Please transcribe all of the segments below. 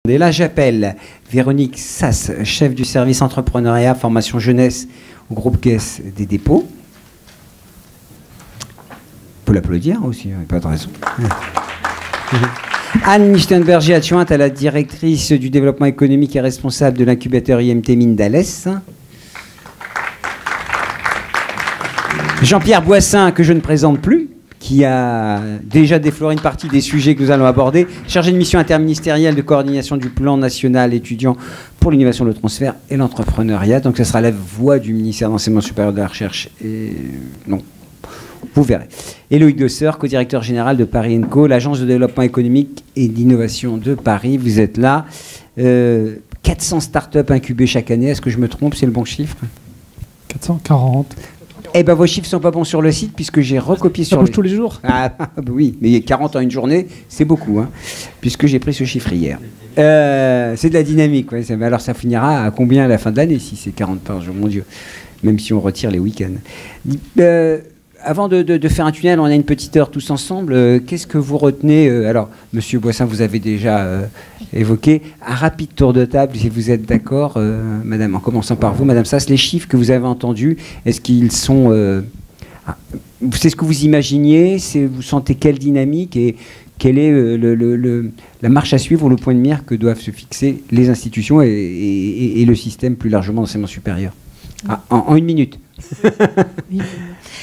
Et là, j'appelle Véronique Sass, chef du service entrepreneuriat, formation jeunesse au groupe Caisse des dépôts. On peut l'applaudir aussi, il n'y a pas de raison. Anne Lichtenberger, adjointe à la directrice du développement économique et responsable de l'incubateur IMT Mines d'Alès. Jean-Pierre Boissin, que je ne présente plus, qui a déjà défloré une partie des sujets que nous allons aborder, chargé de mission interministérielle de coordination du plan national étudiant pour l'innovation, le transfert et l'entrepreneuriat. Donc ce sera la voix du ministère de l'Enseignement supérieur de la Recherche. Et non, vous verrez. Et Loïc Desseur, co-directeur général de Paris & Co, l'agence de développement économique et d'innovation de Paris. Vous êtes là. 400 startups incubées chaque année. Est-ce que je me trompe? C'est le bon chiffre? 440. Eh bien, vos chiffres ne sont pas bons sur le site, puisque j'ai recopié sur Ça bouge tous les jours. Ah, oui, mais 40 en une journée, c'est beaucoup, hein, puisque j'ai pris ce chiffre hier. C'est de la dynamique. Ouais, alors, ça finira à combien à la fin de l'année, si c'est 40 par jour, mon Dieu, même si on retire les week-ends. Avant de faire un tunnel, on a une petite heure tous ensemble. Qu'est-ce que vous retenez? Alors, Monsieur Boissin, vous avez déjà évoqué. Un rapide tour de table, si vous êtes d'accord, Madame, en commençant par vous, Madame Sass, les chiffres que vous avez entendus, est-ce qu'ils sont... c'est ce que vous imaginiez? Vous sentez quelle dynamique et quelle est la marche à suivre ou le point de mire que doivent se fixer les institutions et le système plus largement d'enseignement supérieur? En une minute.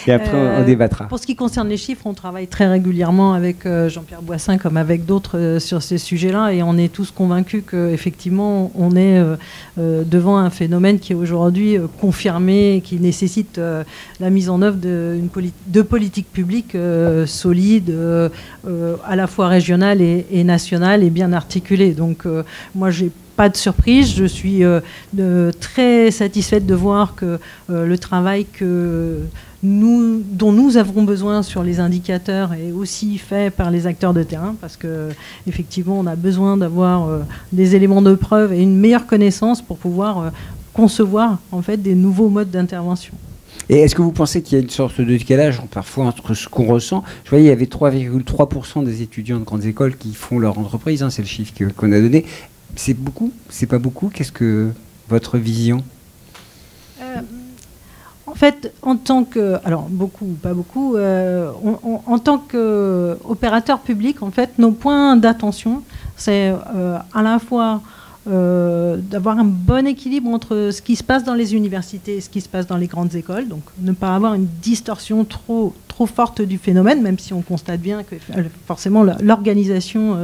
Et après, on débattra. Pour ce qui concerne les chiffres, on travaille très régulièrement avec Jean-Pierre Boissin comme avec d'autres sur ces sujets-là, et on est tous convaincus qu'effectivement, on est devant un phénomène qui est aujourd'hui confirmé et qui nécessite la mise en œuvre de politiques publiques solides, à la fois régionales et nationales, et bien articulées. Donc, moi, j'ai pas de surprise, je suis très satisfaite de voir que le travail dont nous avons besoin sur les indicateurs est aussi fait par les acteurs de terrain, parce que effectivement on a besoin d'avoir des éléments de preuve et une meilleure connaissance pour pouvoir concevoir en fait des nouveaux modes d'intervention. Et est-ce que vous pensez qu'il y a une sorte de décalage parfois entre ce qu'on ressent? Je voyais il y avait 3,3% des étudiants de grandes écoles qui font leur entreprise, hein, c'est le chiffre qu'on a donné. C'est beaucoup? C'est pas beaucoup? Qu'est-ce que votre vision? En fait, en tant que... Alors, beaucoup ou pas beaucoup, en tant qu'opérateur public, en fait, nos points d'attention, c'est à la fois d'avoir un bon équilibre entre ce qui se passe dans les universités et ce qui se passe dans les grandes écoles, donc ne pas avoir une distorsion trop forte du phénomène, même si on constate bien que forcément l'organisation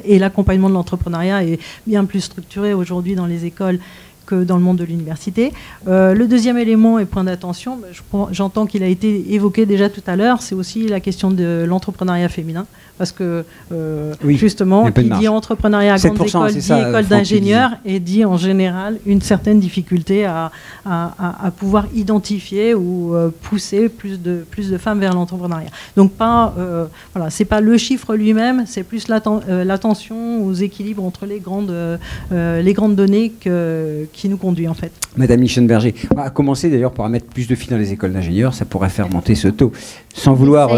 et l'accompagnement de l'entrepreneuriat est bien plus structuré aujourd'hui dans les écoles que dans le monde de l'université. Le deuxième élément et point d'attention, j'entends qu'il a été évoqué déjà tout à l'heure, c'est aussi la question de l'entrepreneuriat féminin, parce que oui, justement, qui dit entrepreneuriat à grande école, dit école d'ingénieurs, et dit en général une certaine difficulté à pouvoir identifier ou pousser plus de femmes vers l'entrepreneuriat. Donc voilà, c'est pas le chiffre lui-même, c'est plus l'attention aux équilibres entre les grandes données qui nous conduit en fait. Madame Lichtenberger, on va commencer d'ailleurs par mettre plus de filles dans les écoles d'ingénieurs, ça pourrait faire monter ce taux, sans vouloir...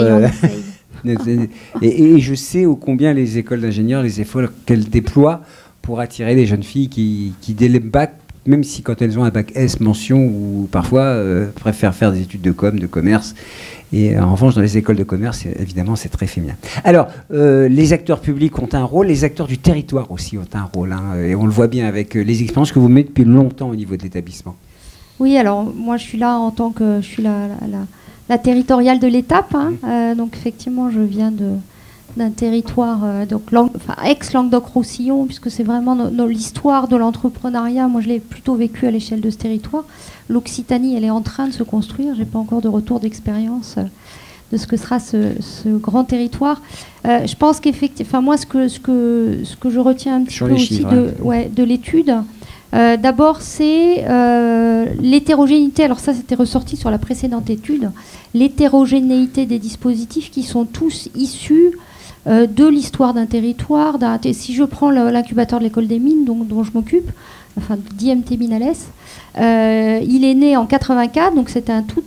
Et je sais ô combien les écoles d'ingénieurs, les efforts qu'elles déploient pour attirer les jeunes filles qui dès le bac, même si quand elles ont un bac S mention ou parfois préfèrent faire des études de com, de commerce. Et en revanche, dans les écoles de commerce, évidemment, c'est très féminin. Alors, les acteurs publics ont un rôle, les acteurs du territoire aussi ont un rôle, hein, et on le voit bien avec les expériences que vous menez depuis longtemps au niveau de l'établissement. Oui, alors moi je suis là en tant que la territoriale de l'étape, hein. Donc effectivement, je viens d'un territoire ex-Languedoc-Roussillon, puisque c'est vraiment l'histoire de l'entrepreneuriat. Moi, je l'ai plutôt vécu à l'échelle de ce territoire. L'Occitanie, elle est en train de se construire. J'ai pas encore de retour d'expérience de ce que sera ce grand territoire. Je pense qu'effectivement, moi, ce que je retiens un petit peu aussi de l'étude, d'abord, c'est l'hétérogénéité. Alors ça, c'était ressorti sur la précédente étude. L'hétérogénéité des dispositifs qui sont tous issus de l'histoire d'un territoire. Si je prends l'incubateur de l'école des mines, dont je m'occupe, enfin d'IMT Mines d'Alès, il est né en 84, donc c'était un tout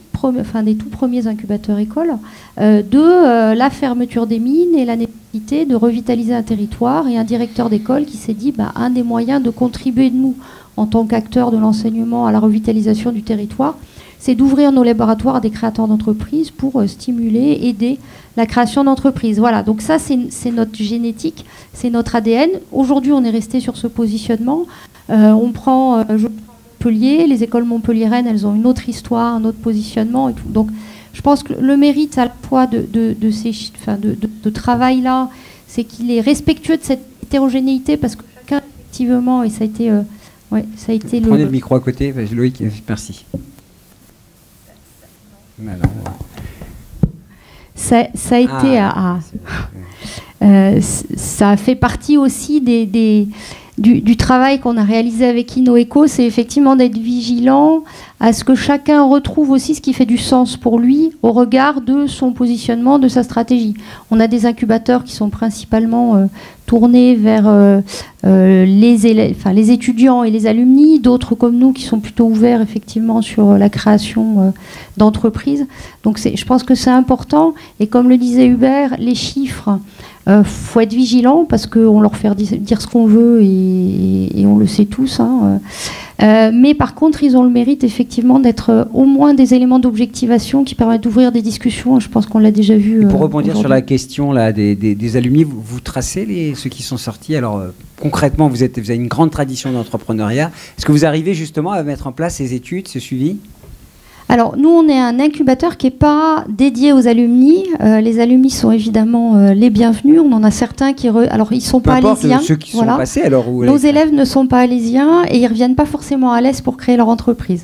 des tout premiers incubateurs écoles, de la fermeture des mines et la nécessité de revitaliser un territoire, et un directeur d'école qui s'est dit un des moyens de contribuer, nous, en tant qu'acteurs de l'enseignement, à la revitalisation du territoire, c'est d'ouvrir nos laboratoires à des créateurs d'entreprises pour stimuler, aider la création d'entreprises. Voilà, donc ça c'est notre génétique, c'est notre ADN. Aujourd'hui on est resté sur ce positionnement. On prend Montpellier, les écoles montpelliéraines, elles ont une autre histoire, un autre positionnement et tout. Donc je pense que le mérite à la fois de travail là, c'est qu'il est respectueux de cette hétérogénéité, parce que chacun effectivement, et ça a été... ça a été Prenez le micro à côté, Loïc, merci. Alors, ça a été ça a fait partie aussi du travail qu'on a réalisé avec InnoEco, c'est effectivement d'être vigilant à ce que chacun retrouve aussi ce qui fait du sens pour lui au regard de son positionnement, de sa stratégie. On a des incubateurs qui sont principalement tournés vers les étudiants et les alumni, d'autres comme nous qui sont plutôt ouverts effectivement sur la création d'entreprises. Donc je pense que c'est important, et comme le disait Hubert, les chiffres, faut être vigilant parce qu'on leur fait dire ce qu'on veut et on le sait tous. Mais par contre, ils ont le mérite effectivement d'être au moins des éléments d'objectivation qui permettent d'ouvrir des discussions. Je pense qu'on l'a déjà vu. Et pour rebondir sur la question là, des alumni, vous tracez ceux qui sont sortis. Alors concrètement, vous avez une grande tradition d'entrepreneuriat. Est-ce que vous arrivez justement à mettre en place ces études, ce suivi ? Alors, nous, on est un incubateur qui n'est pas dédié aux alumni. Les alumni sont évidemment les bienvenus. On en a certains qui... Alors, ils ne sont pas alésiens. Ceux qui sont passés, alors, nos élèves ne sont pas alésiens et ils ne reviennent pas forcément à l'Est pour créer leur entreprise.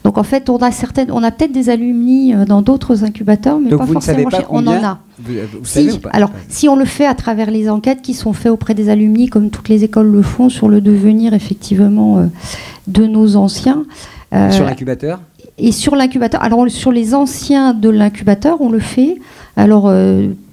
Donc, en fait, on a peut-être des alumni dans d'autres incubateurs, mais donc pas forcément chez... On en a. Vous savez ou pas ? Alors, si on le fait à travers les enquêtes qui sont faites auprès des alumni, comme toutes les écoles le font, sur le devenir, effectivement, de nos anciens. Sur l'incubateur ? Et sur l'incubateur, alors sur les anciens de l'incubateur, on le fait. Alors,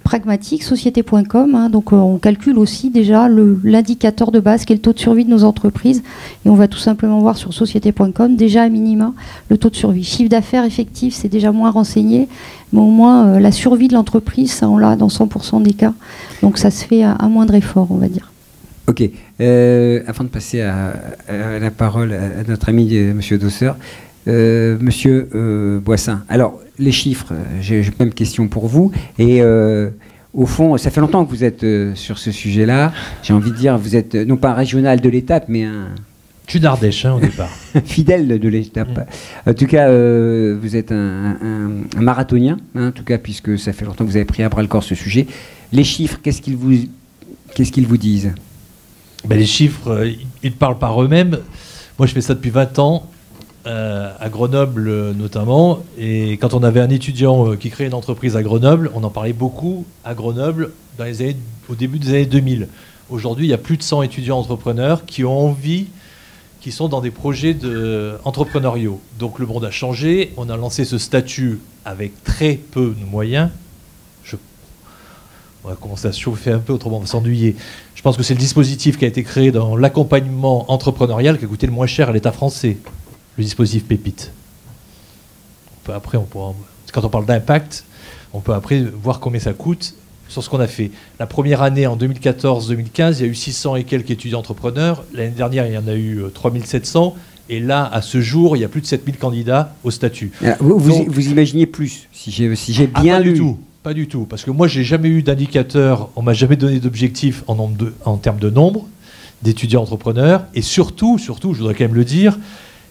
pragmatique, société.com, donc on calcule aussi déjà l'indicateur de base qui est le taux de survie de nos entreprises. Et on va tout simplement voir sur société.com, déjà à minima, le taux de survie. Chiffre d'affaires effectif, c'est déjà moins renseigné, mais au moins la survie de l'entreprise, ça on l'a dans 100% des cas. Donc ça se fait à moindre effort, on va dire. Ok. Avant de passer à la parole à notre ami M. Dosseur, Monsieur Boissin, alors les chiffres, j'ai même question pour vous. Et au fond, ça fait longtemps que vous êtes sur ce sujet-là. J'ai envie de dire, vous êtes non pas un régional de l'étape, mais un... Je suis d'Ardèche au départ. Fidèle de l'étape. En tout cas, vous êtes un marathonien, en tout cas, puisque ça fait longtemps que vous avez pris à bras-le-corps ce sujet. Les chiffres, qu'est-ce qu'ils vous disent ? Les chiffres, ils parlent par eux-mêmes. Moi, je fais ça depuis 20 ans. À Grenoble notamment, et quand on avait un étudiant qui créait une entreprise à Grenoble, on en parlait beaucoup à Grenoble au début des années 2000. Aujourd'hui, il y a plus de 100 étudiants entrepreneurs qui ont envie, qui sont dans des projets entrepreneuriaux. Donc le monde a changé, on a lancé ce statut avec très peu de moyens. On va commencer à se chauffer un peu, autrement on va s'ennuyer. Je pense que c'est le dispositif qui a été créé dans l'accompagnement entrepreneurial qui a coûté le moins cher à l'État français. Le dispositif Pépite. Quand on parle d'impact, on peut après voir combien ça coûte sur ce qu'on a fait. La première année, en 2014-2015, il y a eu 600 et quelques étudiants entrepreneurs. L'année dernière, il y en a eu 3700. Et là, à ce jour, il y a plus de 7000 candidats au statut. Vous imaginez plus, si j'ai bien lu. Pas du tout. Parce que moi, j'ai jamais eu d'indicateur, on m'a jamais donné d'objectif en termes de nombre d'étudiants entrepreneurs. Et surtout, je voudrais quand même le dire,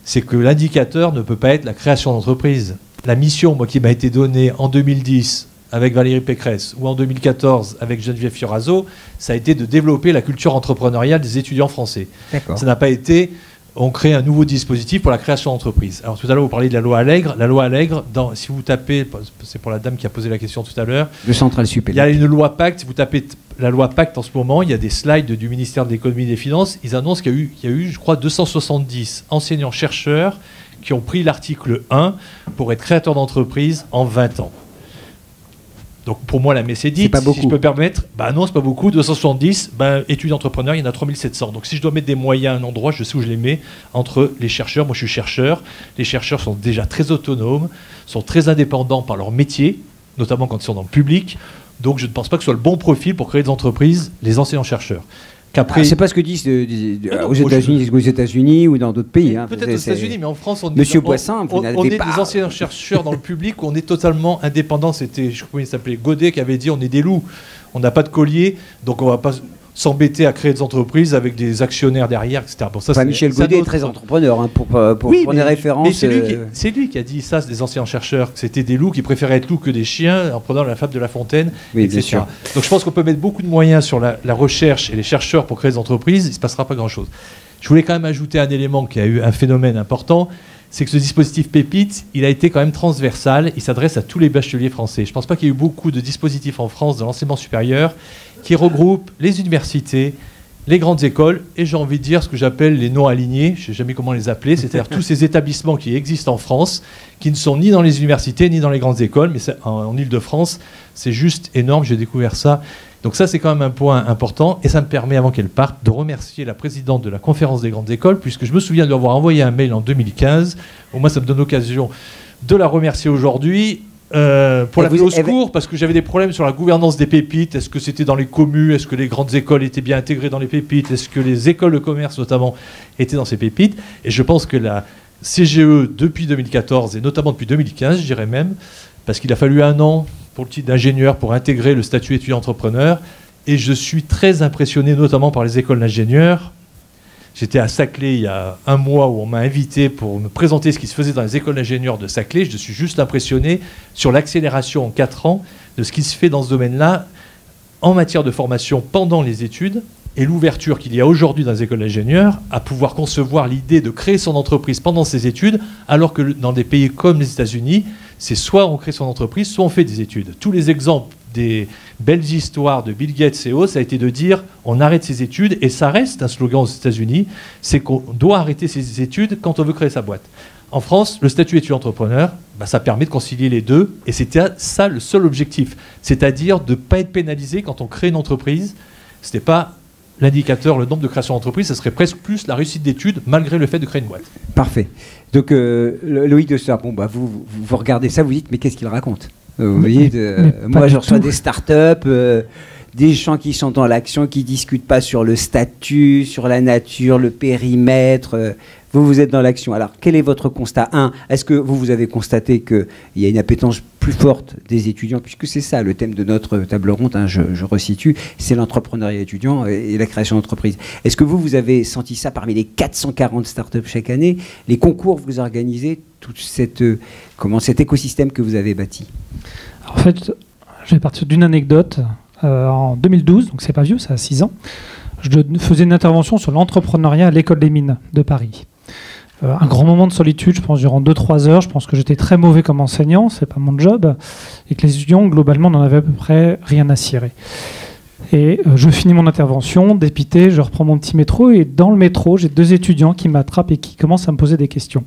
c'est que l'indicateur ne peut pas être la création d'entreprise. La mission, moi, qui m'a été donnée en 2010 avec Valérie Pécresse ou en 2014 avec Geneviève Fioraso, ça a été de développer la culture entrepreneuriale des étudiants français. D'accord. Ça n'a pas été... On crée un nouveau dispositif pour la création d'entreprise. Alors tout à l'heure, vous parliez de la loi Allègre. La loi Allègre, si vous tapez, c'est pour la dame qui a posé la question tout à l'heure. Le Central Sup. Il y a une loi Pacte. Si vous tapez la loi Pacte en ce moment, il y a des slides du ministère de l'économie et des finances. Ils annoncent qu'il y a eu, je crois, 270 enseignants-chercheurs qui ont pris l'article 1 pour être créateurs d'entreprise en 20 ans. Donc pour moi, la messe est dite. C'est pas beaucoup. Si je peux permettre, bah non, c'est pas beaucoup. 270, étudiants entrepreneurs, il y en a 3700. Donc si je dois mettre des moyens à un endroit, je sais où je les mets entre les chercheurs. Moi, je suis chercheur. Les chercheurs sont déjà très autonomes, sont très indépendants par leur métier, notamment quand ils sont dans le public. Donc je ne pense pas que ce soit le bon profil pour créer des entreprises, les enseignants-chercheurs. C'est pas ce que disent aux États-Unis ou dans d'autres pays. Hein. Peut-être aux États-Unis, mais en France, on Monsieur Boissin, on est des enseignants-chercheurs dans le public, on est totalement indépendants. C'était, je crois qu'il s'appelait Godet qui avait dit on est des loups, on n'a pas de collier, donc on ne va pas s'embêter à créer des entreprises avec des actionnaires derrière, etc. Bon, ça, Michel Godet est très entrepreneur, hein, pour des références. Mais c'est lui qui a dit ça, des anciens chercheurs, que c'était des loups qui préféraient être loups que des chiens, en prenant la fable de La Fontaine, etc. Bien sûr. Donc je pense qu'on peut mettre beaucoup de moyens sur la recherche et les chercheurs pour créer des entreprises, il ne se passera pas grand-chose. Je voulais quand même ajouter un élément qui a eu un phénomène important, c'est que ce dispositif Pépite, il a été quand même transversal, il s'adresse à tous les bacheliers français. Je ne pense pas qu'il y ait eu beaucoup de dispositifs en France de l'enseignement supérieur qui regroupent les universités, les grandes écoles, et j'ai envie de dire ce que j'appelle les non-alignés, je ne sais jamais comment les appeler, c'est-à-dire tous ces établissements qui existent en France, qui ne sont ni dans les universités, ni dans les grandes écoles, mais en Ile-de-France, c'est juste énorme, j'ai découvert ça. Donc ça, c'est quand même un point important, et ça me permet, avant qu'elle parte, de remercier la présidente de la conférence des grandes écoles, puisque je me souviens de lui avoir envoyé un mail en 2015, au moins ça me donne l'occasion de la remercier aujourd'hui, pour l'appeler au secours, parce que j'avais des problèmes sur la gouvernance des pépites. Est-ce que c'était dans les communes? Est-ce que les grandes écoles étaient bien intégrées dans les pépites? Est-ce que les écoles de commerce, notamment, étaient dans ces pépites? Et je pense que la CGE, depuis 2014, et notamment depuis 2015, je dirais même, parce qu'il a fallu 1 an pour le titre d'ingénieur pour intégrer le statut étudiant-entrepreneur, et je suis très impressionné, notamment par les écoles d'ingénieurs. J'étais à Saclay il y a 1 mois où on m'a invité pour me présenter ce qui se faisait dans les écoles d'ingénieurs de Saclay. Je suis juste impressionné sur l'accélération en 4 ans de ce qui se fait dans ce domaine-là en matière de formation pendant les études et l'ouverture qu'il y a aujourd'hui dans les écoles d'ingénieurs à pouvoir concevoir l'idée de créer son entreprise pendant ses études, alors que dans des pays comme les États-Unis, c'est soit on crée son entreprise, soit on fait des études. Tous les exemples des belles histoires de Bill Gates et autres, ça a été de dire on arrête ses études, et ça reste un slogan aux États-Unis, c'est qu'on doit arrêter ses études quand on veut créer sa boîte. En France, le statut étudiant-entrepreneur, ça permet de concilier les deux, et c'était ça le seul objectif, c'est-à-dire de ne pas être pénalisé quand on crée une entreprise. Ce n'était pas l'indicateur, le nombre de créations d'entreprises, ce serait presque plus la réussite d'études, malgré le fait de créer une boîte. Parfait. Donc, Loïc de Star, vous regardez ça, vous dites, mais qu'est-ce qu'il raconte? Vous voyez, moi je reçois des startups, des gens qui sont dans l'action, qui ne discutent pas sur le statut, sur la nature, le périmètre. Vous êtes dans l'action. Alors, quel est votre constat? Est-ce que vous avez constaté qu'il y a une appétence plus forte des étudiants, puisque c'est ça le thème de notre table ronde, je resitue, c'est l'entrepreneuriat étudiant et la création d'entreprise. Est-ce que vous avez senti ça parmi les 440 startups chaque année, les concours que vous organisez, tout cet écosystème que vous avez bâti? En fait, je vais partir d'une anecdote. En 2012, donc c'est pas vieux, ça a 6 ans, je faisais une intervention sur l'entrepreneuriat à l'école des mines de Paris. Un grand moment de solitude, je pense, durant 2-3 heures. Je pense que j'étais très mauvais comme enseignant, c'est pas mon job, et que les étudiants, globalement, n'en avaient à peu près rien à cirer. Et je finis mon intervention, dépité, je reprends mon petit métro, et dans le métro, j'ai 2 étudiants qui m'attrapent et qui commencent à me poser des questions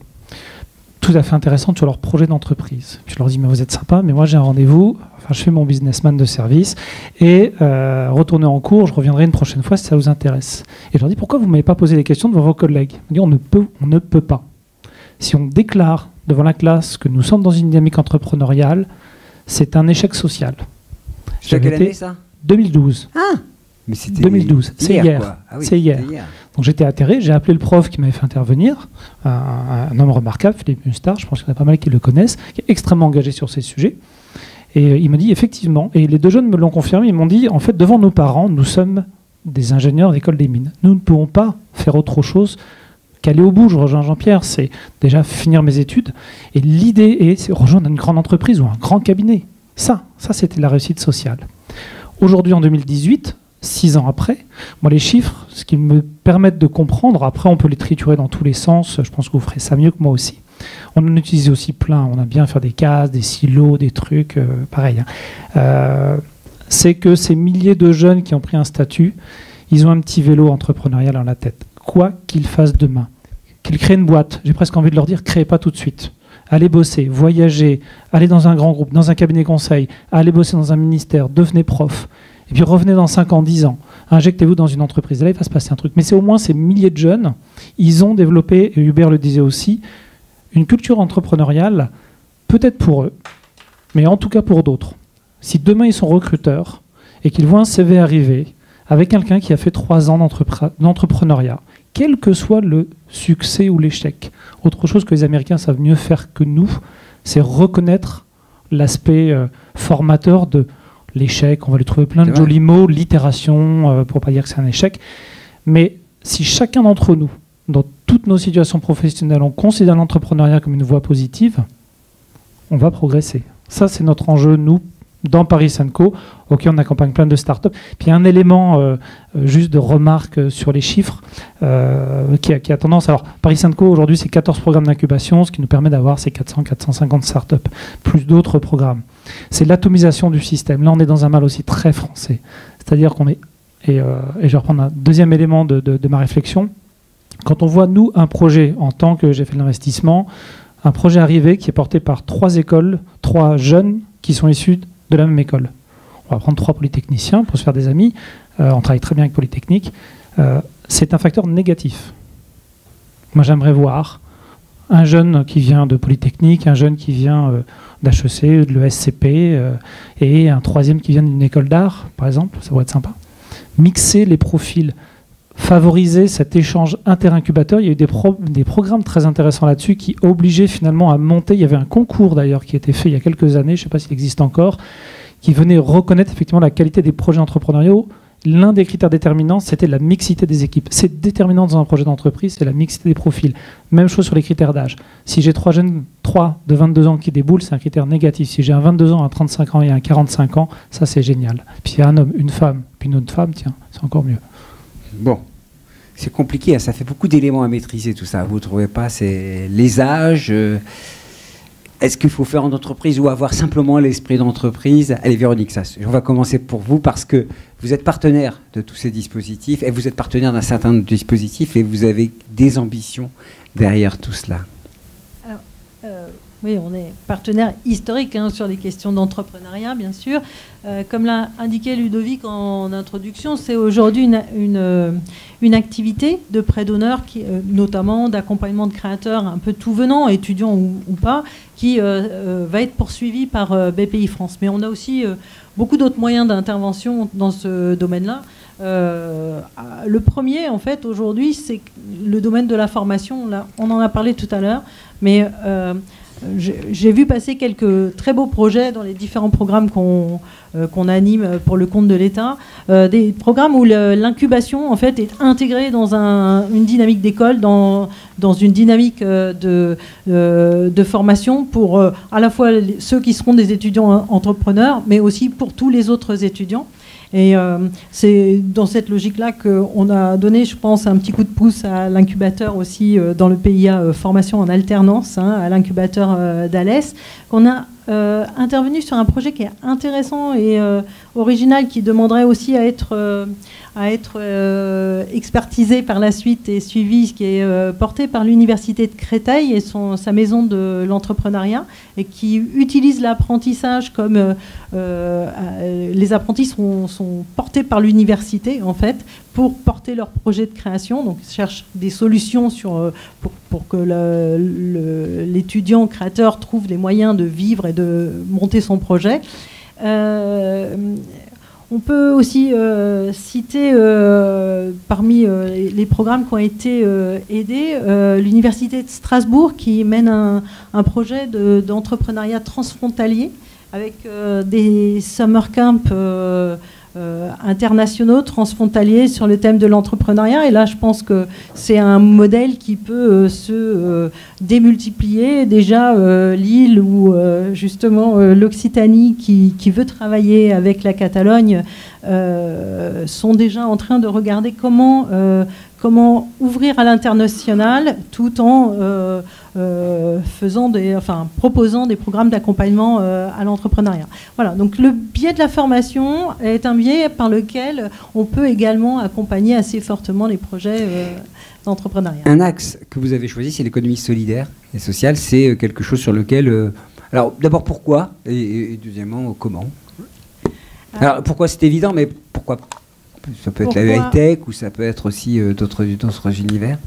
tout à fait intéressantes sur leur projet d'entreprise. Je leur dis, mais vous êtes sympa, mais moi j'ai un rendez-vous, je fais mon businessman de service, et retournez en cours, je reviendrai une prochaine fois si ça vous intéresse. Et je leur dis, pourquoi vous ne m'avez pas posé les questions devant vos collègues? Ils me disent, on ne peut pas. Si on déclare devant la classe que nous sommes dans une dynamique entrepreneuriale, c'est un échec social. C'est quelle année ça? 2012. Ah, mais c'était 2012, c'est hier. Ah oui, c'est hier. Donc j'étais atterré, j'ai appelé le prof qui m'avait fait intervenir, un homme remarquable, Philippe Mustard, je pense qu'il y en a pas mal qui le connaissent, qui est extrêmement engagé sur ces sujets. Et il m'a dit effectivement, et les 2 jeunes me l'ont confirmé, ils m'ont dit en fait devant nos parents, nous sommes des ingénieurs d'école des mines. Nous ne pouvons pas faire autre chose qu'aller au bout. Je rejoins Jean-Pierre, c'est déjà finir mes études. Et l'idée est c'est rejoindre une grande entreprise ou un grand cabinet. Ça c'était la réussite sociale. Aujourd'hui en 2018, 6 ans après, moi les chiffres, ce qu'ils me permettent de comprendre, après on peut les triturer dans tous les sens, je pense que vous ferez ça mieux que moi aussi. On en utilise aussi plein, on a bien fait des cases, des silos, des trucs, pareil. C'est que ces milliers de jeunes qui ont pris un statut, ils ont un petit vélo entrepreneurial dans la tête. Quoi qu'ils fassent demain, qu'ils créent une boîte, j'ai presque envie de leur dire, créez pas tout de suite. allez bosser, voyagez, allez dans un grand groupe, dans un cabinet conseil, allez bosser dans un ministère, devenez prof, et puis revenez dans 5 ans, 10 ans, injectez-vous dans une entreprise, là il va se passer un truc. Mais c'est au moins ces milliers de jeunes, ils ont développé, et Hubert le disait aussi, une culture entrepreneuriale, peut-être pour eux, mais en tout cas pour d'autres. Si demain ils sont recruteurs, et qu'ils voient un CV arriver, avec quelqu'un qui a fait 3 ans d'entrepreneuriat, quel que soit le succès ou l'échec. Autre chose que les Américains savent mieux faire que nous, c'est reconnaître l'aspect formateur de l'échec. On va lui trouver plein de jolis mots, l'itération, pour ne pas dire que c'est un échec. Mais si chacun d'entre nous, dans toutes nos situations professionnelles, on considère l'entrepreneuriat comme une voie positive, on va progresser. Ça, c'est notre enjeu, nous, dans Paris Co. Ok, on accompagne plein de startups. Puis un élément juste de remarque sur les chiffres qui a tendance. Alors, Paris Co, aujourd'hui, c'est 14 programmes d'incubation, ce qui nous permet d'avoir ces 400-450 startups, plus d'autres programmes. C'est l'atomisation du système. Là, on est dans un mal aussi très français. C'est-à-dire qu'on est... Et je vais reprendre un deuxième élément de ma réflexion. Quand on voit, nous, un projet, en tant que j'ai fait de l'investissement, un projet arrivé qui est porté par 3 écoles, 3 jeunes qui sont issus de la même école. On va prendre 3 polytechniciens pour se faire des amis. On travaille très bien avec Polytechnique. C'est un facteur négatif. Moi, j'aimerais voir un jeune qui vient de Polytechnique, un jeune qui vient d'HEC, de l'ESCP, et un 3e qui vient d'une école d'art, par exemple. Ça pourrait être sympa. Mixer les profils, favoriser cet échange interincubateur. Il y a eu des programmes très intéressants là-dessus qui obligeaient finalement à monter. Il y avait un concours d'ailleurs qui a été fait il y a quelques années, je ne sais pas s'il existe encore, qui venait reconnaître effectivement la qualité des projets entrepreneuriaux. L'un des critères déterminants, c'était la mixité des équipes. C'est déterminant dans un projet d'entreprise, c'est la mixité des profils. Même chose sur les critères d'âge. Si j'ai 3 jeunes, 3 de 22 ans qui déboulent, c'est un critère négatif. Si j'ai un 22 ans, un 35 ans et un 45 ans, ça c'est génial. Puis il y a un homme, une femme, puis une autre femme, tiens, c'est encore mieux. Bon, c'est compliqué, hein, ça fait beaucoup d'éléments à maîtriser tout ça. Vous ne trouvez pas, c'est les âges. Est-ce qu'il faut faire en entreprise ou avoir simplement l'esprit d'entreprise? Allez Véronique, on va commencer pour vous parce que vous êtes partenaire de tous ces dispositifs et vous êtes partenaire d'un certain nombre de dispositifs et vous avez des ambitions derrière tout cela. Alors, oui, on est partenaire historique sur les questions d'entrepreneuriat, bien sûr. Comme l'a indiqué Ludovic en introduction, c'est aujourd'hui une activité de prêt d'honneur, notamment d'accompagnement de créateurs un peu tout venant, étudiants ou pas, qui va être poursuivie par BPI France. Mais on a aussi beaucoup d'autres moyens d'intervention dans ce domaine-là. Le premier, en fait, aujourd'hui, c'est le domaine de la formation. Là, on en a parlé tout à l'heure, mais j'ai vu passer quelques très beaux projets dans les différents programmes qu'on anime pour le compte de l'État. Des programmes où l'incubation, en fait, est intégrée dans une dynamique d'école, dans une dynamique de formation pour à la fois ceux qui seront des étudiants entrepreneurs, mais aussi pour tous les autres étudiants. Et c'est dans cette logique-là qu'on a donné, je pense, un petit coup de pouce à l'incubateur aussi dans le PIA formation en alternance, à l'incubateur d'Alès, qu'on a intervenu sur un projet qui est intéressant et original, qui demanderait aussi à être expertisé par la suite et suivi, qui est porté par l'Université de Créteil et sa maison de l'entrepreneuriat, et qui utilise l'apprentissage comme les apprentis sont portés par l'université, en fait, pour porter leur projet de création. Donc, ils cherchent des solutions pour que l'étudiant créateur trouve les moyens de vivre et de monter son projet. On peut aussi citer parmi les programmes qui ont été aidés, l'Université de Strasbourg qui mène un projet d'entrepreneuriat transfrontalier avec des summer camps internationaux, transfrontaliers sur le thème de l'entrepreneuriat. Et là, je pense que c'est un modèle qui peut se démultiplier. Déjà, Lille ou justement l'Occitanie qui veut travailler avec la Catalogne sont déjà en train de regarder comment ouvrir à l'international tout en proposant des programmes d'accompagnement à l'entrepreneuriat. Voilà, donc le biais de la formation est un biais par lequel on peut également accompagner assez fortement les projets d'entrepreneuriat. Un axe que vous avez choisi, c'est l'économie solidaire et sociale. C'est quelque chose sur lequel... alors, d'abord, pourquoi et deuxièmement, comment? Alors, pourquoi c'est évident, mais pourquoi? Ça peut être la high-tech ou ça peut être aussi d'autres univers.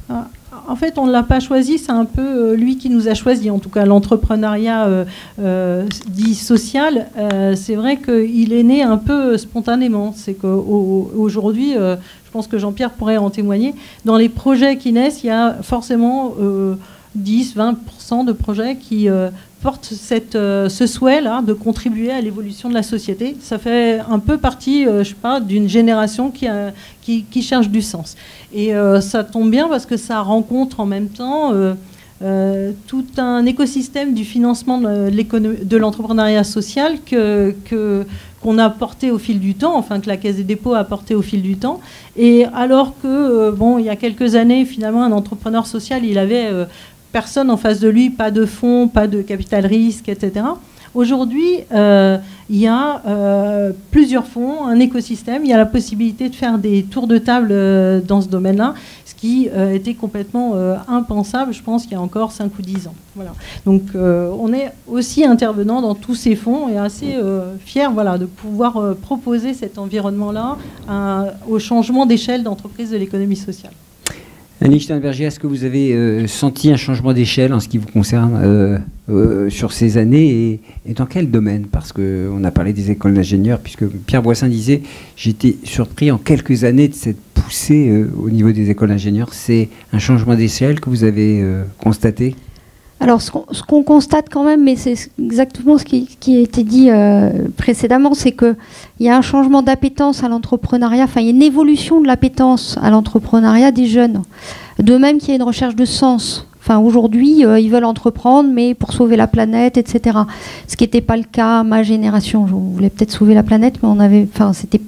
En fait, on ne l'a pas choisi, c'est un peu lui qui nous a choisi. En tout cas, l'entrepreneuriat dit social, c'est vrai qu'il est né un peu spontanément. C'est qu'aujourd'hui, je pense que Jean-Pierre pourrait en témoigner, dans les projets qui naissent, il y a forcément 10-20% de projets qui portent ce souhait-là de contribuer à l'évolution de la société. Ça fait un peu partie, je sais pas, d'une génération qui cherche du sens. Et ça tombe bien parce que ça rencontre en même temps tout un écosystème du financement de l'entrepreneuriat social qu'on a porté au fil du temps, enfin que la Caisse des dépôts a porté au fil du temps. Et alors que, il y a quelques années, finalement, un entrepreneur social, il avait personne en face de lui, pas de fonds, pas de capital risque, etc. Aujourd'hui, il y a plusieurs fonds, un écosystème, il y a la possibilité de faire des tours de table dans ce domaine-là, ce qui était complètement impensable, je pense, il y a encore 5 ou 10 ans. Voilà. Donc, on est aussi intervenant dans tous ces fonds et assez fiers de pouvoir proposer cet environnement-là au changement d'échelle d'entreprise de l'économie sociale. Annick Steinberger, est-ce que vous avez senti un changement d'échelle en ce qui vous concerne sur ces années et dans quel domaine? Parce qu'on a parlé des écoles d'ingénieurs, puisque Pierre Boissin disait « J'étais surpris en quelques années de cette poussée au niveau des écoles d'ingénieurs ». C'est un changement d'échelle que vous avez constaté? Alors, ce qu'on constate quand même, mais c'est exactement ce qui a été dit précédemment, c'est qu'il y a un changement d'appétence à l'entrepreneuriat, enfin, il y a une évolution de l'appétence à l'entrepreneuriat des jeunes. De même qu'il y a une recherche de sens. Enfin, aujourd'hui, ils veulent entreprendre, mais pour sauver la planète, etc. Ce qui n'était pas le cas à ma génération. On voulait peut-être sauver la planète, mais on avait... Enfin, c'était...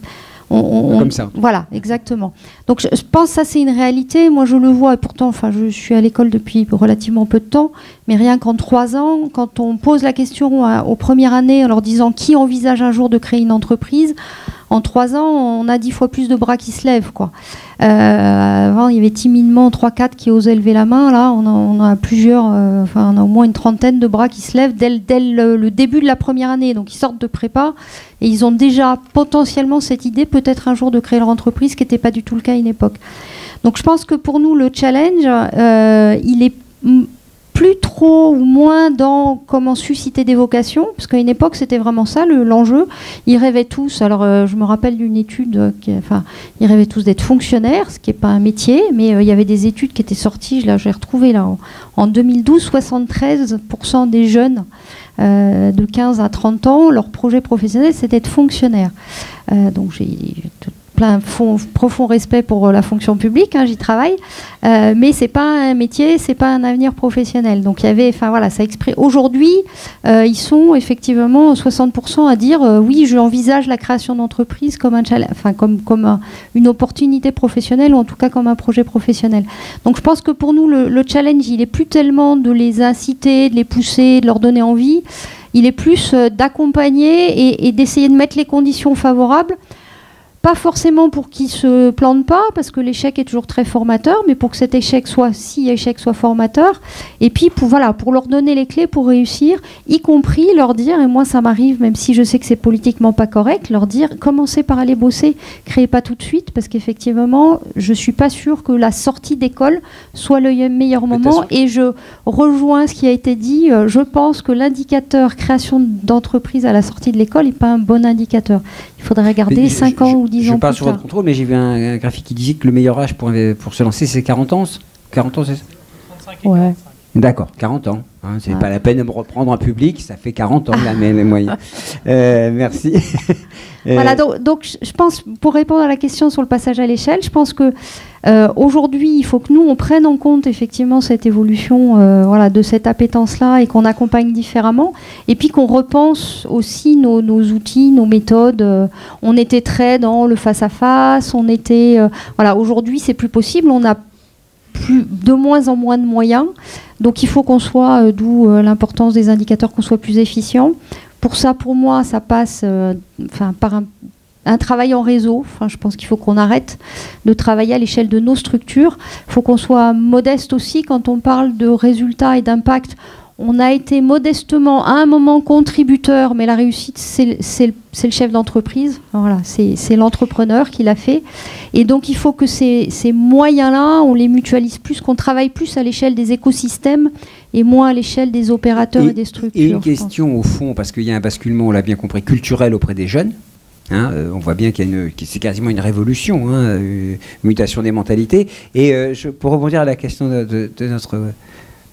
Comme ça. Voilà, exactement. Donc je pense que ça c'est une réalité. Moi je le vois et pourtant, enfin, je suis à l'école depuis relativement peu de temps, mais rien qu'en 3 ans, quand on pose la question aux premières années en leur disant qui envisage un jour de créer une entreprise, en 3 ans on a 10 fois plus de bras qui se lèvent, quoi. Avant il y avait timidement 3-4 qui osaient lever la main. Là on a plusieurs, on a au moins une trentaine de bras qui se lèvent dès le début de la première année. Donc ils sortent de prépa et ils ont déjà potentiellement cette idée peut-être un jour de créer leur entreprise, qui n'était pas du tout le cas à une époque. Donc je pense que pour nous le challenge il est plus trop ou moins dans comment susciter des vocations, parce qu'à une époque c'était vraiment ça l'enjeu. Ils rêvaient tous, alors je me rappelle d'une étude, ils rêvaient tous d'être fonctionnaires, ce qui n'est pas un métier, mais il y avait des études qui étaient sorties, j'ai retrouvé là, en 2012, 73% des jeunes de 15 à 30 ans, leur projet professionnel c'était d'être fonctionnaire. Donc j'ai plein profond respect pour la fonction publique, j'y travaille, mais c'est pas un métier, c'est pas un avenir professionnel. Donc il y avait, ça exprime. Aujourd'hui, ils sont effectivement 60% à dire oui, je envisage la création d'entreprise comme un challenge, comme une opportunité professionnelle ou en tout cas comme un projet professionnel. Donc je pense que pour nous le challenge, il est plus tellement de les inciter, de les pousser, de leur donner envie. Il est plus d'accompagner et d'essayer de mettre les conditions favorables. Pas forcément pour qu'ils ne se plantent pas, parce que l'échec est toujours très formateur, mais pour que cet échec soit formateur, et puis pour leur donner les clés pour réussir, y compris leur dire, et moi ça m'arrive, même si je sais que c'est politiquement pas correct, leur dire, commencez par aller bosser, créez pas tout de suite, parce qu'effectivement, je suis pas sûre que la sortie d'école soit le meilleur moment, et je rejoins ce qui a été dit, je pense que l'indicateur création d'entreprise à la sortie de l'école n'est pas un bon indicateur. Il faudrait regarder 5 ans ou 10 ans plus tard. Je parle sur votre contrôle, mais j'ai vu un graphique qui disait que le meilleur âge pour se lancer, c'est 40 ans. 40 ans, c'est ça? 35 et ouais. D'accord, 40 ans. Hein, c'est pas la peine de me reprendre en public, ça fait 40 ans là, mais les moyens. Merci. Voilà, donc je pense, pour répondre à la question sur le passage à l'échelle, je pense que aujourd'hui, il faut que nous, on prenne en compte effectivement cette évolution de cette appétence-là et qu'on accompagne différemment. Et puis qu'on repense aussi nos outils, nos méthodes. On était très dans le face-à-face, on était... aujourd'hui, c'est plus possible, on a de moins en moins de moyens. Donc il faut qu'on soit, d'où l'importance des indicateurs, qu'on soit plus efficient. Pour ça, pour moi, ça passe par un travail en réseau. Je pense qu'il faut qu'on arrête de travailler à l'échelle de nos structures. Il faut qu'on soit modeste aussi quand on parle de résultats et d'impact. On a été modestement, à un moment, contributeur, mais la réussite, c'est le chef d'entreprise. Voilà, c'est l'entrepreneur qui l'a fait. Et donc, il faut que ces moyens-là, on les mutualise plus, qu'on travaille plus à l'échelle des écosystèmes et moins à l'échelle des opérateurs et des structures. Et une question, au fond, parce qu'il y a un basculement, on l'a bien compris, culturel auprès des jeunes. On voit bien que c'est quasiment une révolution, une mutation des mentalités. Et pour rebondir à la question de notre...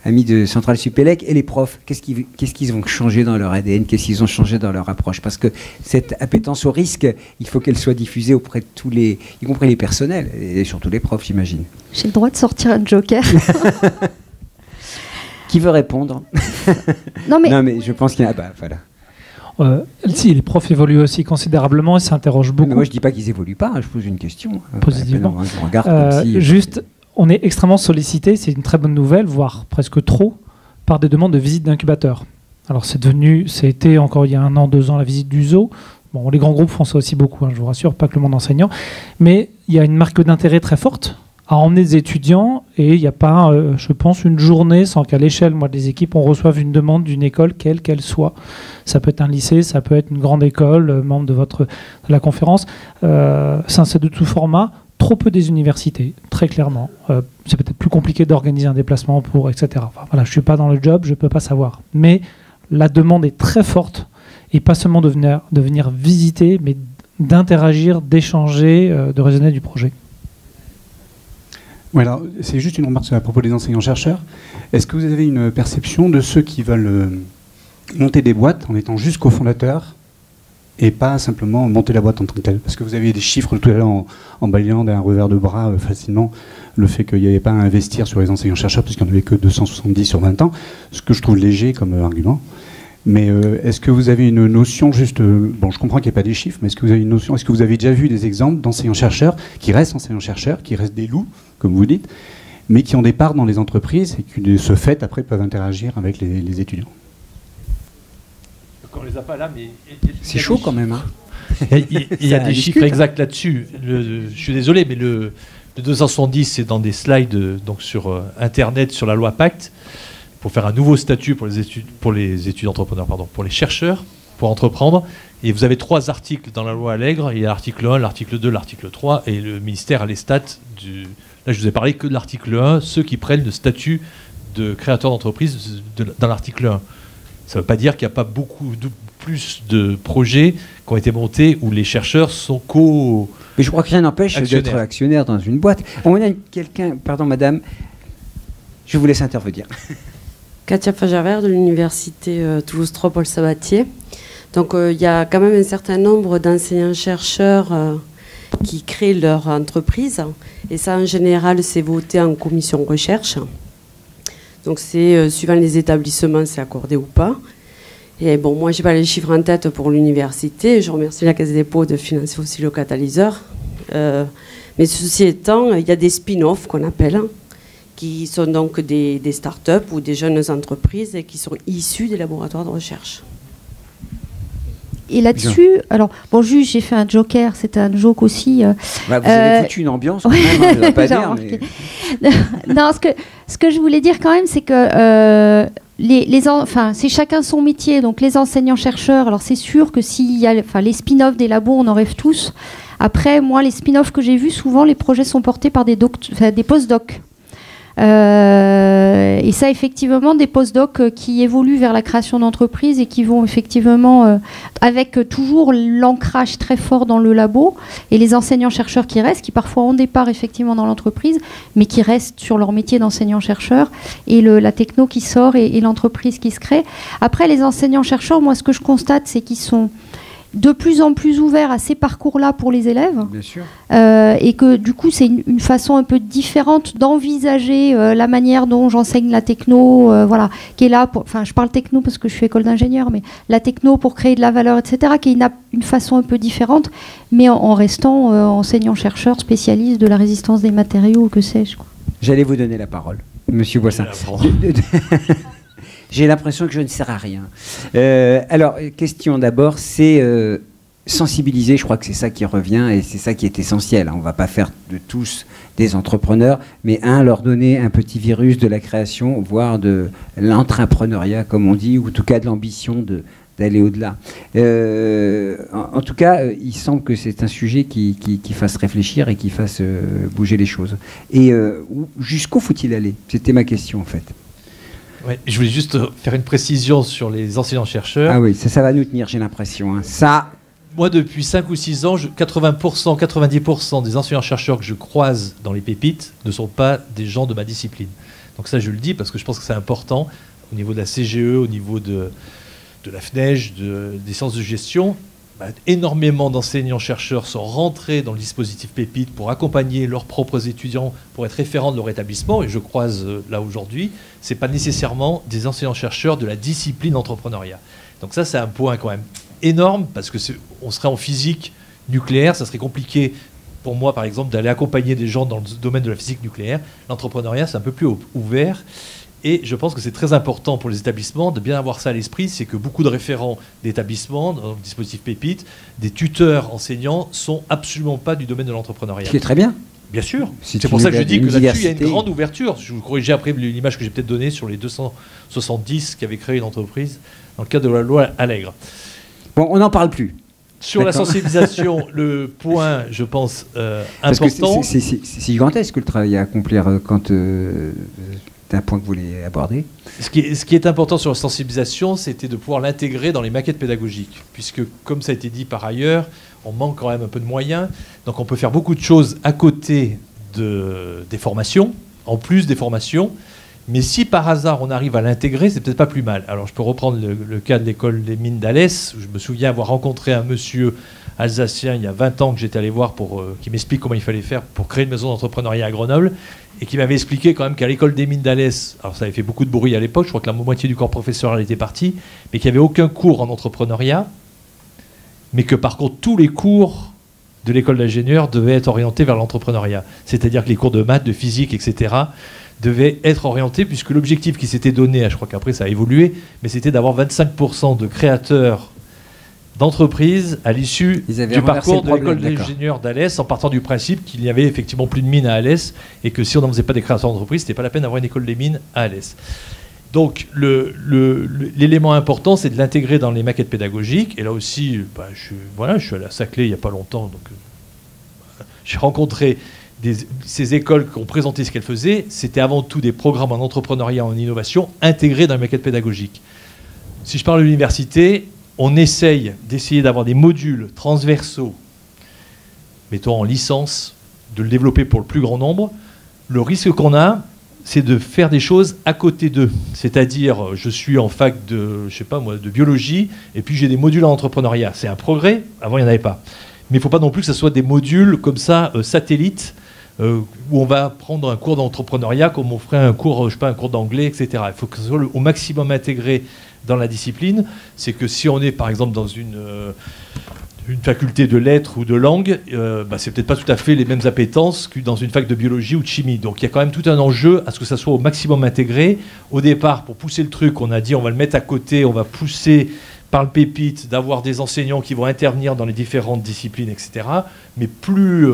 amis de Centrale Supélec, et les profs, qu'est-ce qu'ils vont changer dans leur ADN, qu'est-ce qu'ils ont changé dans leur approche? Parce que cette appétence au risque, il faut qu'elle soit diffusée auprès de tous les, y compris les personnels, et surtout les profs, j'imagine. J'ai le droit de sortir un joker. Qui veut répondre? Non mais je pense qu'il y a... voilà. Si, les profs évoluent aussi considérablement et s'interrogent beaucoup. Mais moi, je ne dis pas qu'ils évoluent pas, je pose une question. Positivement. On regarde comme si... Juste... On est extrêmement sollicité, c'est une très bonne nouvelle, voire presque trop, par des demandes de visite d'incubateurs. Alors ça a été encore il y a 1 an, 2 ans, la visite du zoo. Bon, les grands groupes font ça aussi beaucoup, je vous rassure, pas que le monde enseignant. Mais il y a une marque d'intérêt très forte à emmener des étudiants, et il n'y a pas, je pense, une journée sans qu'à l'échelle des équipes, on reçoive une demande d'une école, quelle qu'elle soit. Ça peut être un lycée, ça peut être une grande école, membre de la conférence. C'est de tout format. Trop peu des universités, très clairement. C'est peut-être plus compliqué d'organiser un déplacement etc. Je ne suis pas dans le job, je ne peux pas savoir. Mais la demande est très forte, et pas seulement de venir visiter, mais d'interagir, d'échanger, de raisonner du projet. Voilà, c'est juste une remarque à propos des enseignants-chercheurs. Est-ce que vous avez une perception de ceux qui veulent monter des boîtes en étant juste cofondateurs et pas simplement monter la boîte en tant que telle? Parce que vous aviez des chiffres tout à l'heure en balayant d'un revers de bras facilement le fait qu'il n'y avait pas à investir sur les enseignants-chercheurs puisqu'il n'y en avait que 270 sur 20 ans, ce que je trouve léger comme argument. Mais est-ce que vous avez une notion juste... je comprends qu'il n'y a pas des chiffres, mais est-ce que vous avez une notion, est-ce que vous avez déjà vu des exemples d'enseignants-chercheurs qui restent enseignants-chercheurs, qui restent des loups, comme vous dites, mais qui ont des parts dans les entreprises et qui, de ce fait, après, peuvent interagir avec les étudiants? On les a pas là, mais c'est chaud quand même. Il y a des chiffres exacts là-dessus. Je suis désolé, mais le 270, c'est dans des slides donc sur Internet, sur la loi Pacte, pour faire un nouveau statut pour les étudiants entrepreneurs, pour les chercheurs, pour entreprendre. Et vous avez 3 articles dans la loi Allègre. Il y a l'article 1, l'article 2, l'article 3, et le ministère a les stats Là, je vous ai parlé que de l'article 1, ceux qui prennent le statut de créateur d'entreprise dans l'article 1. Ça ne veut pas dire qu'il n'y a pas plus de projets qui ont été montés où les chercheurs sont Mais je crois que rien n'empêche d'être actionnaire dans une boîte. On a quelqu'un, pardon madame, je vous laisse intervenir. Katia Fajaver de l'université Toulouse-3 Paul Sabatier. Donc il y a quand même un certain nombre d'enseignants-chercheurs qui créent leur entreprise. Et ça, en général, c'est voté en commission recherche. Donc c'est suivant les établissements, c'est accordé ou pas. Et bon, moi, je n'ai pas les chiffres en tête pour l'université. Je remercie la Caisse des dépôts de financer aussi le catalyseur. Mais ceci étant, il y a des spin-offs qu'on appelle, qui sont donc des start-up ou des jeunes entreprises et qui sont issus des laboratoires de recherche. Et là-dessus, alors, bon, juste, j'ai fait un joker, c'est un joke aussi. Vous avez foutu une ambiance, quand même, je ne vais pas dire. Mais... Non, ce que je voulais dire quand même, c'est que c'est chacun son métier. Donc, les enseignants-chercheurs, alors c'est sûr que s'il y a les spin-offs des labos, on en rêve tous. Après, moi, les spin-offs que j'ai vus, souvent, les projets sont portés par des post-docs. Et ça, effectivement, des postdocs qui évoluent vers la création d'entreprises et qui vont effectivement, avec toujours l'ancrage très fort dans le labo, et les enseignants-chercheurs qui restent, qui parfois ont départ effectivement dans l'entreprise, mais qui restent sur leur métier d'enseignant-chercheur, et la techno qui sort et l'entreprise qui se crée. Après, les enseignants-chercheurs, moi, ce que je constate, c'est qu'ils sont de plus en plus ouverts à ces parcours-là pour les élèves. Bien sûr. Et que du coup, c'est une façon un peu différente d'envisager la manière dont j'enseigne la techno, voilà, qui est là pour, enfin, je parle techno parce que je suis école d'ingénieur, mais la techno pour créer de la valeur, etc., qui est une façon un peu différente, mais en restant enseignant-chercheur, spécialiste de la résistance des matériaux, que sais-je, quoi. J'allais vous donner la parole, Monsieur Boissin. J'ai l'impression que je ne sers à rien. Alors, question d'abord, c'est sensibiliser, je crois que c'est ça qui revient et c'est ça qui est essentiel. On ne va pas faire de tous des entrepreneurs, mais leur donner un petit virus de la création, voire de l'entrepreneuriat, comme on dit, ou en tout cas de l'ambition d'aller au-delà. En tout cas, il semble que c'est un sujet qui fasse réfléchir et qui fasse bouger les choses. Et jusqu'où faut-il aller? C'était ma question, en fait. Ouais, je voulais juste faire une précision sur les enseignants-chercheurs. Ah oui, ça va nous tenir, j'ai l'impression. Hein. Ça... Moi, depuis 5 ou 6 ans, 80%, 90% des enseignants-chercheurs que je croise dans les pépites ne sont pas des gens de ma discipline. Donc ça, je le dis parce que je pense que c'est important au niveau de la CGE, au niveau de la FNEJ, des sciences de gestion. Énormément d'enseignants-chercheurs sont rentrés dans le dispositif Pépite pour accompagner leurs propres étudiants, pour être référents de leur établissement. Et je croise là aujourd'hui, ce n'est pas nécessairement des enseignants-chercheurs de la discipline entrepreneuriat. Donc ça, c'est un point quand même énorme, parce qu'on serait en physique nucléaire, ça serait compliqué pour moi, par exemple, d'aller accompagner des gens dans le domaine de la physique nucléaire. L'entrepreneuriat, c'est un peu plus ouvert. Et je pense que c'est très important pour les établissements de bien avoir ça à l'esprit, c'est que beaucoup de référents d'établissements, dans le dispositif Pépite, des tuteurs enseignants, sont absolument pas du domaine de l'entrepreneuriat. Ce qui est très bien. Bien sûr. C'est pour ça que je dis que là-dessus, il y a une grande ouverture. Je vous corrigerai après l'image que j'ai peut-être donnée sur les 270 qui avaient créé une entreprise dans le cadre de la loi Allègre. Bon, on n'en parle plus. Sur la sensibilisation, le point, je pense, important... C'est gigantesque le travail à accomplir quand... C'est un point que vous voulez aborder. Ce qui est important sur la sensibilisation, c'était de pouvoir l'intégrer dans les maquettes pédagogiques, puisque, comme ça a été dit par ailleurs, on manque quand même un peu de moyens. Donc on peut faire beaucoup de choses à côté des formations, en plus des formations, mais si par hasard on arrive à l'intégrer, c'est peut-être pas plus mal. Alors je peux reprendre le cas de l'école des mines d'Alès, où je me souviens avoir rencontré un monsieur alsacien il y a 20 ans que j'étais allé voir qui m'explique comment il fallait faire pour créer une maison d'entrepreneuriat à Grenoble, et qui m'avait expliqué quand même qu'à l'école des mines d'Alès, alors ça avait fait beaucoup de bruit à l'époque, je crois que la moitié du corps professoral était parti, mais qu'il n'y avait aucun cours en entrepreneuriat, mais que par contre tous les cours de l'école d'ingénieur devaient être orientés vers l'entrepreneuriat. C'est-à-dire que les cours de maths, de physique, etc. devaient être orientés, puisque l'objectif qui s'était donné, je crois qu'après ça a évolué, mais c'était d'avoir 25% de créateurs d'entreprises à l'issue du parcours de l'école d'ingénieurs d'Alès, en partant du principe qu'il n'y avait effectivement plus de mines à Alès et que si on n'en faisait pas des créateurs d'entreprises, c'était pas la peine d'avoir une école des mines à Alès. Donc l'élément important, c'est de l'intégrer dans les maquettes pédagogiques. Et là aussi, je suis allé à Saclay il n'y a pas longtemps, donc j'ai rencontré ces écoles qui ont présenté ce qu'elles faisaient. C'était avant tout des programmes en entrepreneuriat, en innovation, intégrés dans les maquettes pédagogiques. Si je parle de l'université, on essaye d'avoir des modules transversaux, mettons en licence, de le développer pour le plus grand nombre. Le risque qu'on a, c'est de faire des choses à côté d'eux. C'est-à-dire, je suis en fac de biologie, et puis j'ai des modules en entrepreneuriat. C'est un progrès, avant il n'y en avait pas. Mais il ne faut pas non plus que ce soit des modules comme ça, satellites, où on va prendre un cours d'entrepreneuriat comme on ferait un cours, un cours d'anglais, etc. Il faut que ce soit au maximum intégré dans la discipline. C'est que si on est par exemple dans une faculté de lettres ou de langue, c'est peut-être pas tout à fait les mêmes appétences que dans une fac de biologie ou de chimie. Donc il y a quand même tout un enjeu à ce que ça soit au maximum intégré. Au départ, pour pousser le truc, on a dit on va le mettre à côté, on va pousser par le Pépite d'avoir des enseignants qui vont intervenir dans les différentes disciplines, etc. Mais plus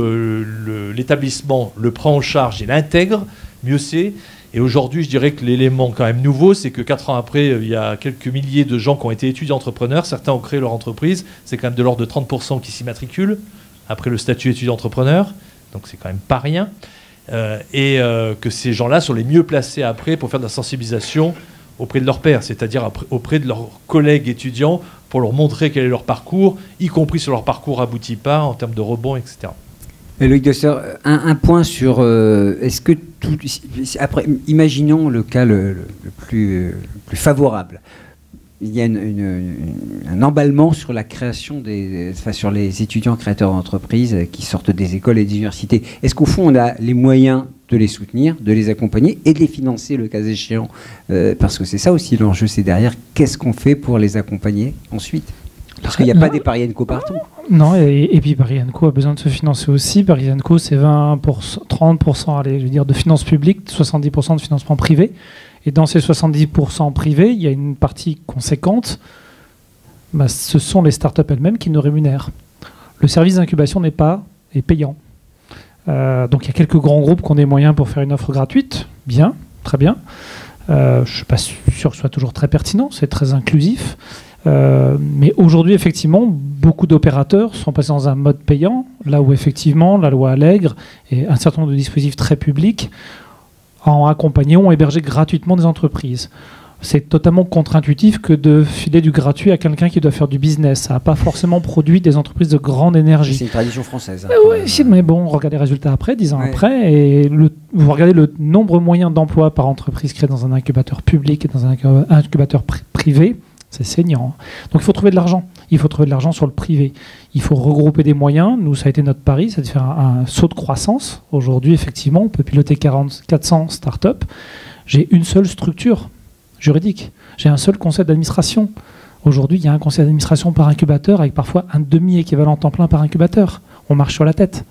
l'établissement le prend en charge et l'intègre, mieux c'est. Et aujourd'hui, je dirais que l'élément quand même nouveau, c'est que 4 ans après, il y a quelques milliers de gens qui ont été étudiants entrepreneurs. Certains ont créé leur entreprise. C'est quand même de l'ordre de 30% qui s'y matriculent après le statut étudiant entrepreneur. Donc c'est quand même pas rien. que ces gens-là sont les mieux placés après pour faire de la sensibilisation auprès de leurs pairs, c'est-à-dire auprès de leurs collègues étudiants, pour leur montrer quel est leur parcours, y compris sur leur parcours abouti pas, en termes de rebond, etc. Et Loïc Dessert, un point sur... est-ce que tout... Après, imaginons le cas le plus favorable. Il y a un emballement sur la création sur les étudiants créateurs d'entreprises qui sortent des écoles et des universités. Est-ce qu'au fond, on a les moyens de les soutenir, de les accompagner et de les financer le cas échéant, parce que c'est ça aussi l'enjeu, c'est derrière, qu'est-ce qu'on fait pour les accompagner ensuite? Parce qu'il n'y a pas des Paris & Co partout. Non, et puis Paris & Co a besoin de se financer aussi. Paris & Co, c'est 30% allez, je veux dire, de finances publiques, 70% de financement privé. Et dans ces 70% privés, il y a une partie conséquente, ce sont les startups elles-mêmes qui nous rémunèrent. Le service d'incubation est payant. Donc il y a quelques grands groupes qui ont des moyens pour faire une offre gratuite. Bien, très bien. Je ne suis pas sûr que ce soit toujours très pertinent, c'est très inclusif. Mais aujourd'hui, effectivement, beaucoup d'opérateurs sont passés dans un mode payant, là où effectivement la loi Allègre et un certain nombre de dispositifs très publics ont accompagné, ont hébergé gratuitement des entreprises. C'est totalement contre-intuitif que de filer du gratuit à quelqu'un qui doit faire du business. Ça n'a pas forcément produit des entreprises de grande énergie. C'est une tradition française. Oui, mais bon, on regarde les résultats après, 10 ans après, et vous regardez le nombre moyen d'emplois par entreprise créé dans un incubateur public et dans un incubateur privé, c'est saignant. Donc il faut trouver de l'argent. Il faut trouver de l'argent sur le privé. Il faut regrouper des moyens. Nous, ça a été notre pari, c'est de faire un saut de croissance. Aujourd'hui, effectivement, on peut piloter 400 startups. J'ai une seule structure juridique. J'ai un seul conseil d'administration. Aujourd'hui, il y a un conseil d'administration par incubateur avec parfois un demi-équivalent temps plein par incubateur. On marche sur la tête,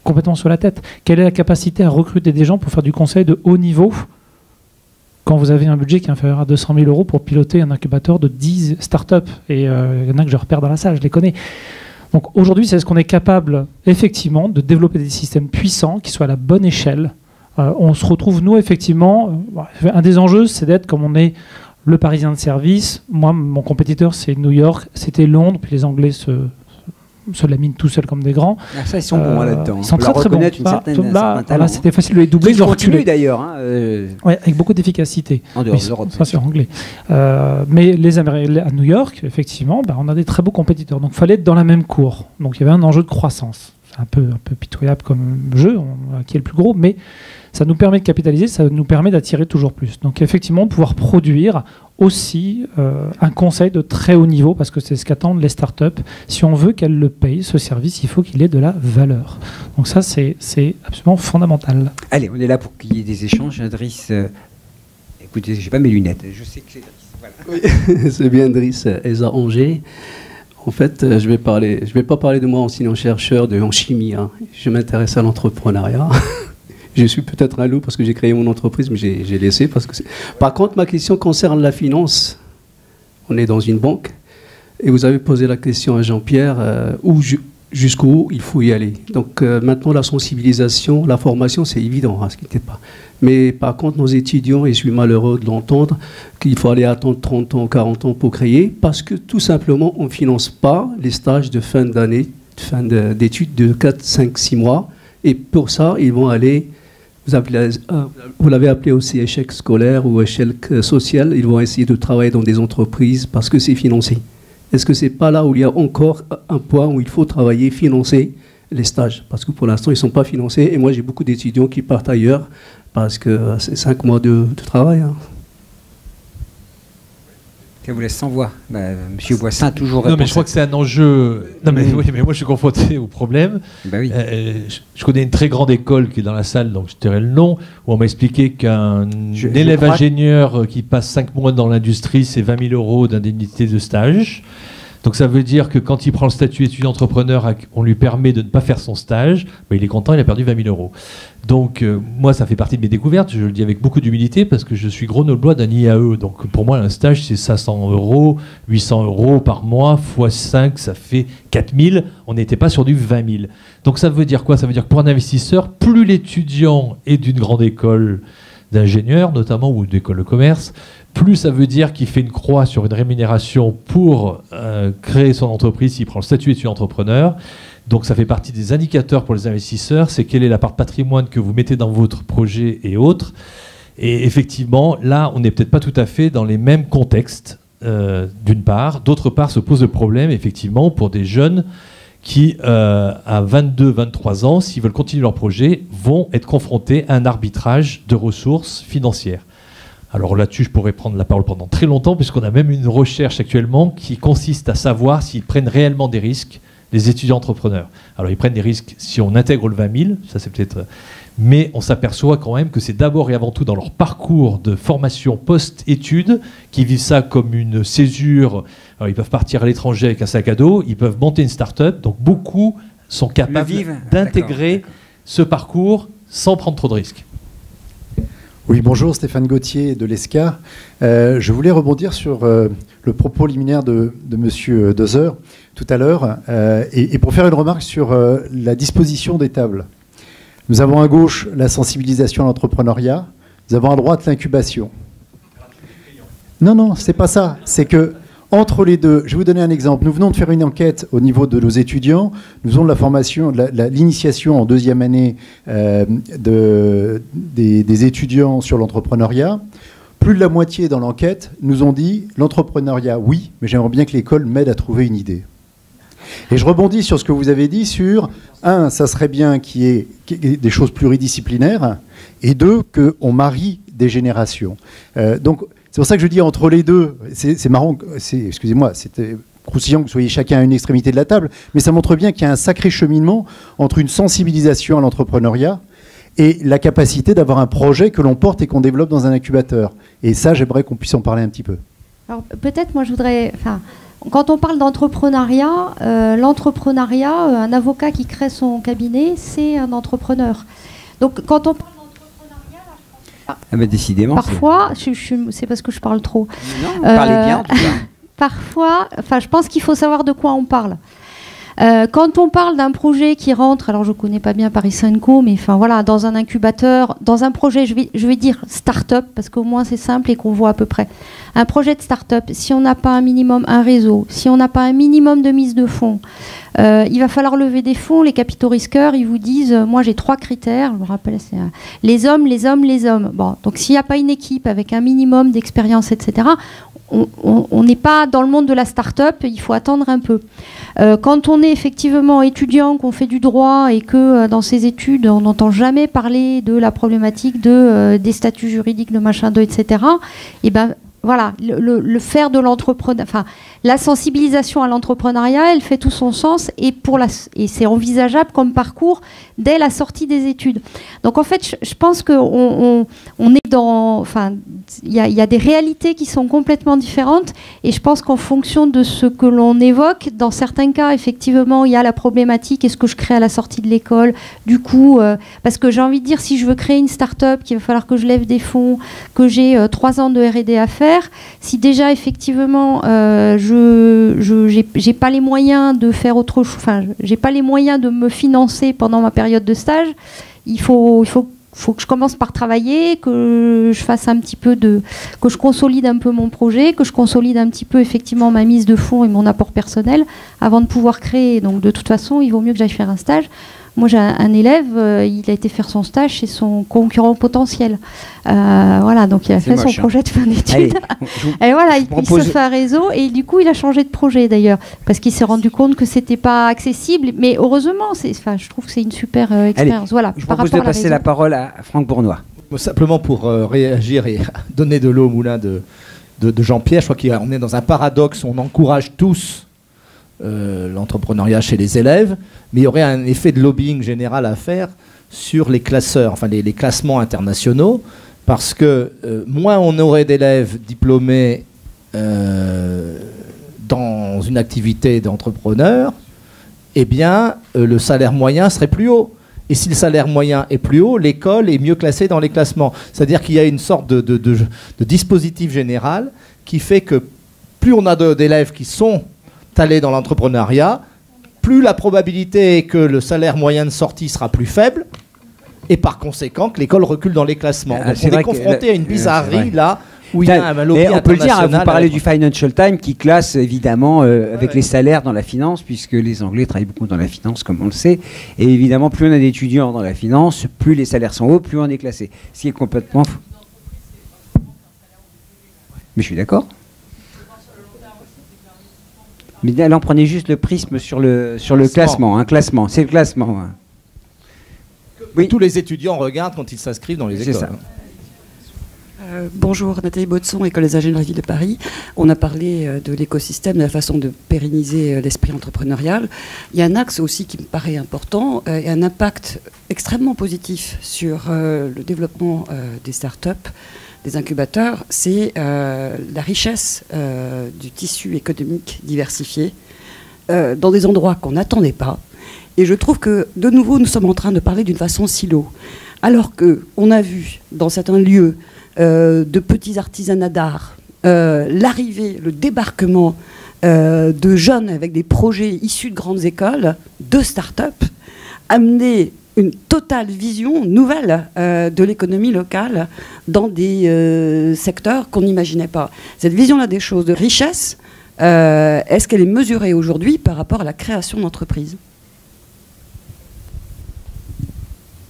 complètement sur la tête. Quelle est la capacité à recruter des gens pour faire du conseil de haut niveau quand vous avez un budget qui est inférieur à 200 000 € pour piloter un incubateur de 10 startups? Et il y en a que je repère dans la salle, je les connais. Donc aujourd'hui, c'est ce qu'on est capable, effectivement, de développer des systèmes puissants qui soient à la bonne échelle. On se retrouve, nous, effectivement, un des enjeux, c'est d'être comme on est le Parisien de service. Moi, mon compétiteur, c'est New York, c'était Londres, puis les Anglais se laminent tout seuls comme des grands. Ah, ça, ils sont bons là-dedans. Ils sont très très bons. Là, c'était facile de les doubler. Ils continuent d'ailleurs. Ouais, avec beaucoup d'efficacité. En dehors de l'Europe. Ça, c'est anglais. Mais les Américains, à New York, effectivement, on a des très beaux compétiteurs. Donc, il fallait être dans la même cour. Donc, il y avait un enjeu de croissance. C'est un peu pitoyable comme jeu, qui est le plus gros, mais ça nous permet de capitaliser, ça nous permet d'attirer toujours plus. Donc effectivement, pouvoir produire aussi un conseil de très haut niveau, parce que c'est ce qu'attendent les startups. Si on veut qu'elles le payent, ce service, il faut qu'il ait de la valeur. Donc ça, c'est absolument fondamental. Allez, on est là pour qu'il y ait des échanges. Driss, écoutez, je n'ai pas mes lunettes, je sais que c'est Driss. Voilà. Oui, c'est bien Driss, ESA Angers. En fait, je vais pas parler de moi enseignant-chercheur en chimie. Hein. Je m'intéresse à l'entrepreneuriat. Je suis peut-être un loup parce que j'ai créé mon entreprise, mais j'ai laissé. Par contre, ma question concerne la finance. On est dans une banque. Et vous avez posé la question à Jean-Pierre, jusqu'où il faut y aller. Donc maintenant, la sensibilisation, la formation, c'est évident, ce qui n'était pas. Mais par contre, nos étudiants, et je suis malheureux de l'entendre, qu'il faut aller attendre 30 ans, 40 ans pour créer, parce que tout simplement, on ne finance pas les stages de fin d'année, fin d'études de 4, 5, 6 mois. Et pour ça, ils vont aller, vous l'avez appelé aussi échec scolaire ou échec social, ils vont essayer de travailler dans des entreprises parce que c'est financé. Est-ce que ce n'est pas là où il y a encore un point où il faut travailler, financer les stages? Parce que pour l'instant, ils ne sont pas financés. Et moi, j'ai beaucoup d'étudiants qui partent ailleurs parce que c'est 5 mois de travail. Hein. Ça vous laisse sans voix. Monsieur Boissin a toujours répondu. Non, mais je crois que c'est un enjeu. Non, mais oui, mais moi, je suis confronté au problème. Oui. Je connais une très grande école qui est dans la salle, donc je tairai le nom, où on m'a expliqué qu'un élève ingénieur qui passe 5 mois dans l'industrie, c'est 20 000 € d'indemnité de stage. Donc ça veut dire que quand il prend le statut étudiant-entrepreneur, on lui permet de ne pas faire son stage, il est content, il a perdu 20 000 €. Donc moi, ça fait partie de mes découvertes, je le dis avec beaucoup d'humilité, parce que je suis grenoblois d'un IAE. Donc pour moi, un stage, c'est 500 €, 800 € par mois, x 5, ça fait 4 000. On n'était pas sur du 20 000. Donc ça veut dire quoi? Ça veut dire que pour un investisseur, plus l'étudiant est d'une grande école d'ingénieurs, notamment, ou d'école de commerce, plus ça veut dire qu'il fait une croix sur une rémunération pour créer son entreprise s'il prend le statut étudiant-entrepreneur. Donc ça fait partie des indicateurs pour les investisseurs, c'est quelle est la part de patrimoine que vous mettez dans votre projet et autres. Et effectivement, là, on n'est peut-être pas tout à fait dans les mêmes contextes, d'une part. D'autre part, se pose le problème, effectivement, pour des jeunes qui, à 22, 23 ans, s'ils veulent continuer leur projet, vont être confrontés à un arbitrage de ressources financières. Alors là-dessus, je pourrais prendre la parole pendant très longtemps, puisqu'on a même une recherche actuellement qui consiste à savoir s'ils prennent réellement des risques, les étudiants entrepreneurs. Alors ils prennent des risques si on intègre le 20 000, ça c'est peut-être... Mais on s'aperçoit quand même que c'est d'abord et avant tout dans leur parcours de formation post-études qu'ils vivent ça comme une césure. Alors, ils peuvent partir à l'étranger avec un sac à dos, ils peuvent monter une start-up. Donc beaucoup sont capables d'intégrer ce parcours sans prendre trop de risques. Oui, bonjour, Stéphane Gauthier de l'ESCA. Je voulais rebondir sur le propos liminaire de M. Dozer tout à l'heure et pour faire une remarque sur la disposition des tables. Nous avons à gauche la sensibilisation à l'entrepreneuriat, nous avons à droite l'incubation. Non, c'est pas ça. C'est que entre les deux, je vais vous donner un exemple. Nous venons de faire une enquête au niveau de nos étudiants. Nous avons de la formation, l'initiation en deuxième année des étudiants sur l'entrepreneuriat. Plus de la moitié dans l'enquête nous ont dit l'entrepreneuriat, oui, mais j'aimerais bien que l'école m'aide à trouver une idée. Et je rebondis sur ce que vous avez dit sur, un, ça serait bien qu'il y ait des choses pluridisciplinaires, et deux, qu'on marie des générations. Donc, c'est pour ça que je dis entre les deux, c'est marrant, excusez-moi, c'était croustillant que vous soyez chacun à une extrémité de la table, mais ça montre bien qu'il y a un sacré cheminement entre une sensibilisation à l'entrepreneuriat et la capacité d'avoir un projet que l'on porte et qu'on développe dans un incubateur. Et ça, j'aimerais qu'on puisse en parler un petit peu. Alors, peut-être, moi, je voudrais... Quand on parle d'entrepreneuriat, un avocat qui crée son cabinet, c'est un entrepreneur. Donc, quand on parle d'entrepreneuriat, décidément, parfois, c'est parce que je parle trop. Non, vous parlez bien, en tout cas. Parfois, je pense qu'il faut savoir de quoi on parle. Quand on parle d'un projet qui rentre, alors je ne connais pas bien Paris 5 Co, mais voilà, dans un incubateur, dans un projet, je vais dire start-up, parce qu'au moins c'est simple et qu'on voit à peu près. Un projet de start-up, si on n'a pas un minimum, un réseau, si on n'a pas un minimum de mise de fonds, il va falloir lever des fonds. Les capitaux risqueurs, ils vous disent, moi j'ai 3 critères, je me rappelle, c'est les hommes. Bon, donc s'il n'y a pas une équipe avec un minimum d'expérience, etc., on n'est pas dans le monde de la start-up, il faut attendre un peu. Quand on est effectivement étudiant, qu'on fait du droit et que dans ses études, on n'entend jamais parler de la problématique des statuts juridiques, de machin, etc., et ben voilà, le faire de l'entrepreneuriat, enfin, la sensibilisation à l'entrepreneuriat, elle fait tout son sens et c'est envisageable comme parcours dès la sortie des études. Donc en fait, je pense qu'on est dans, enfin, il y a des réalités qui sont complètement différentes et je pense qu'en fonction de ce que l'on évoque, dans certains cas, effectivement, il y a la problématique, est-ce que je crée à la sortie de l'école, du coup, parce que j'ai envie de dire, si je veux créer une start-up, qu'il va falloir que je lève des fonds, que j'ai 3 ans de R&D à faire, si déjà effectivement j'ai pas les moyens de faire autre chose, enfin j'ai pas les moyens de me financer pendant ma période de stage, il faut que je commence par travailler, que je fasse un petit peu que je consolide un peu mon projet, que je consolide un petit peu effectivement ma mise de fonds et mon apport personnel avant de pouvoir créer. Donc de toute façon, il vaut mieux que j'aille faire un stage. Moi, j'ai un élève, il a été faire son stage chez son concurrent potentiel. Voilà, donc il a fait son projet de fin d'études. Et voilà, il se fait un réseau et du coup, il a changé de projet d'ailleurs, parce qu'il s'est rendu compte que c'était pas accessible. Mais heureusement, je trouve que c'est une super expérience. Voilà, je propose de passer la parole à Franck Bournois. Simplement pour réagir et donner de l'eau au moulin de Jean-Pierre, je crois qu'on est dans un paradoxe, on encourage tous l'entrepreneuriat chez les élèves, mais il y aurait un effet de lobbying général à faire sur les classeurs, enfin les classements internationaux, parce que moins on aurait d'élèves diplômés dans une activité d'entrepreneur, eh bien le salaire moyen serait plus haut. Et si le salaire moyen est plus haut, l'école est mieux classée dans les classements. C'est-à-dire qu'il y a une sorte de dispositif général qui fait que plus on a d'élèves qui sont allés dans l'entrepreneuriat, plus la probabilité est que le salaire moyen de sortie sera plus faible, et par conséquent que l'école recule dans les classements. Donc on est confronté à une bizarrerie là, où il y a un lobby on peut le dire, hein, international vous parlez avec- du Financial Times qui classe évidemment avec les salaires dans la finance, puisque les Anglais travaillent beaucoup dans la finance, comme on le sait. Et évidemment, plus on a d'étudiants dans la finance, plus les salaires sont hauts, plus on est classé. Ce qui est complètement fou. Mais je suis d'accord. Mais là, on prenait juste le prisme sur le classement. Hein, classement, c'est le classement. Hein. Oui. Tous les étudiants regardent quand ils s'inscrivent dans les C'est écoles. ça. Bonjour, Nathalie Baudson, École des ingénieurs de la ville de Paris. On a parlé de l'écosystème, de la façon de pérenniser l'esprit entrepreneurial. Il y a un axe aussi qui me paraît important et un impact extrêmement positif sur le développement des startups, des incubateurs, c'est la richesse du tissu économique diversifié dans des endroits qu'on n'attendait pas. Et je trouve que, de nouveau, nous sommes en train de parler d'une façon silo. Alors qu'on a vu dans certains lieux de petits artisanats d'art, l'arrivée, le débarquement de jeunes avec des projets issus de grandes écoles, de start-up, amener une totale vision nouvelle de l'économie locale dans des secteurs qu'on n'imaginait pas. Cette vision-là des choses, de richesse, est-ce qu'elle est mesurée aujourd'hui par rapport à la création d'entreprises ?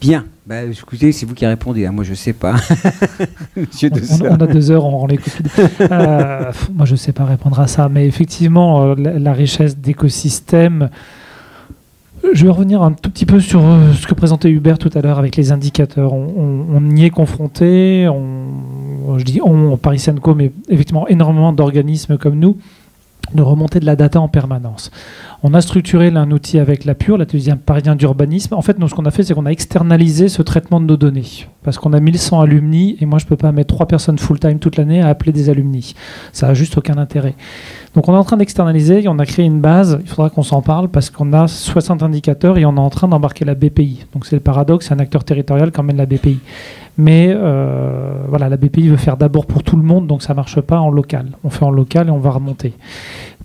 Bien. Bah, écoutez, c'est vous qui répondez. Hein. Moi, je sais pas. Monsieur on a 2 heures, on les copie. Moi, je sais pas répondre à ça. Mais effectivement, la richesse d'écosystème. Je vais revenir un tout petit peu sur ce que présentait Hubert tout à l'heure avec les indicateurs. On y est confronté. Je dis on, Paris Co, mais effectivement énormément d'organismes comme nous, de remonter de la data en permanence. On a structuré un outil avec la PUR, l'atelier parisien d'urbanisme. En fait, nous, ce qu'on a fait, c'est qu'on a externalisé ce traitement de nos données. Parce qu'on a 1100 alumni, et moi, je ne peux pas mettre 3 personnes full-time toute l'année à appeler des alumni. Ça n'a juste aucun intérêt. Donc, on est en train d'externaliser, et on a créé une base, il faudra qu'on s'en parle, parce qu'on a 60 indicateurs, et on est en train d'embarquer la BPI. Donc, c'est le paradoxe, c'est un acteur territorial qui emmène la BPI. Mais voilà, la BPI veut faire d'abord pour tout le monde, donc ça ne marche pas en local. On fait en local et on va remonter.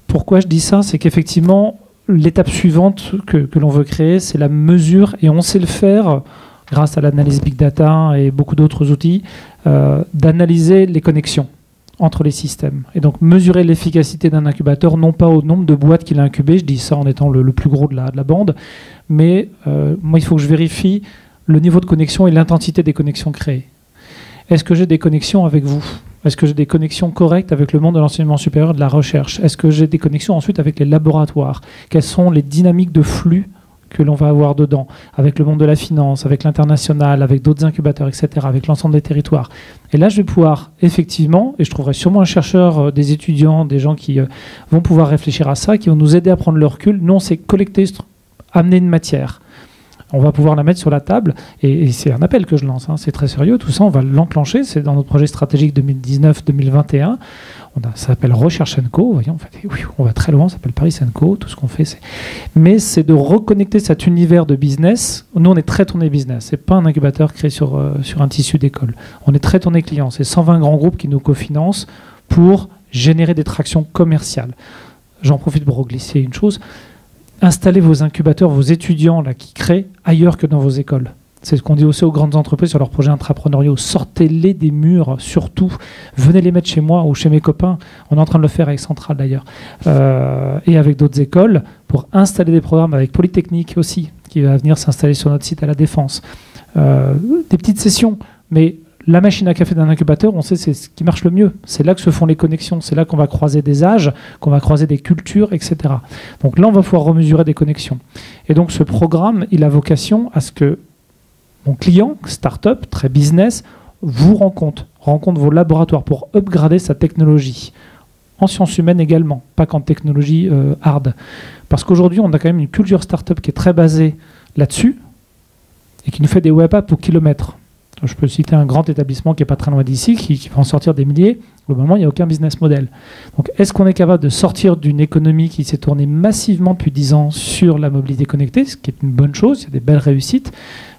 Pourquoi je dis ça? C'est qu'effectivement, l'étape suivante que l'on veut créer, c'est la mesure, et on sait le faire grâce à l'analyse Big Data et beaucoup d'autres outils, d'analyser les connexions entre les systèmes. Et donc mesurer l'efficacité d'un incubateur, non pas au nombre de boîtes qu'il a incubées, je dis ça en étant le plus gros de la bande, mais moi, il faut que je vérifie le niveau de connexion et l'intensité des connexions créées. Est-ce que j'ai des connexions avec vous? Est-ce que j'ai des connexions correctes avec le monde de l'enseignement supérieur et de la recherche? Est-ce que j'ai des connexions ensuite avec les laboratoires? Quelles sont les dynamiques de flux que l'on va avoir dedans, avec le monde de la finance, avec l'international, avec d'autres incubateurs, etc., avec l'ensemble des territoires? Et là, je vais pouvoir, effectivement, et je trouverai sûrement un chercheur, des étudiants, des gens qui vont pouvoir réfléchir à ça, qui vont nous aider à prendre le recul. Nous, on sait collecter, amener une matière. On va pouvoir la mettre sur la table, et c'est un appel que je lance, hein, c'est très sérieux, tout ça, on va l'enclencher, c'est dans notre projet stratégique 2019-2021, ça s'appelle Recherche & Co, voyons, on va très loin, ça s'appelle Paris & Co, tout ce qu'on fait, mais c'est de reconnecter cet univers de business. Nous, on est très tourné business, c'est pas un incubateur créé sur un tissu d'école, on est très tourné client, c'est 120 grands groupes qui nous cofinancent pour générer des tractions commerciales. J'en profite pour reglisser une chose. Installez vos incubateurs, vos étudiants là, qui créent ailleurs que dans vos écoles. C'est ce qu'on dit aussi aux grandes entreprises sur leurs projets intrapreneuriaux. Sortez-les des murs, surtout. Venez les mettre chez moi ou chez mes copains. On est en train de le faire avec Centrale d'ailleurs. Et avec d'autres écoles pour installer des programmes avec Polytechnique aussi, qui va venir s'installer sur notre site à La Défense. Des petites sessions, mais la machine à café d'un incubateur, on sait c'est ce qui marche le mieux. C'est là que se font les connexions. C'est là qu'on va croiser des âges, qu'on va croiser des cultures, etc. Donc là, on va pouvoir remesurer des connexions. Et donc ce programme, il a vocation à ce que mon client, start-up, très business, vous rencontre vos laboratoires pour upgrader sa technologie. En sciences humaines également, pas qu'en technologie hard. Parce qu'aujourd'hui, on a quand même une culture start-up qui est très basée là-dessus et qui nous fait des web apps au kilomètre. Je peux citer un grand établissement qui n'est pas très loin d'ici, qui va en sortir des milliers. Globalement, il n'y a aucun business model. Donc, est-ce qu'on est capable de sortir d'une économie qui s'est tournée massivement depuis 10 ans sur la mobilité connectée, ce qui est une bonne chose, il y a des belles réussites.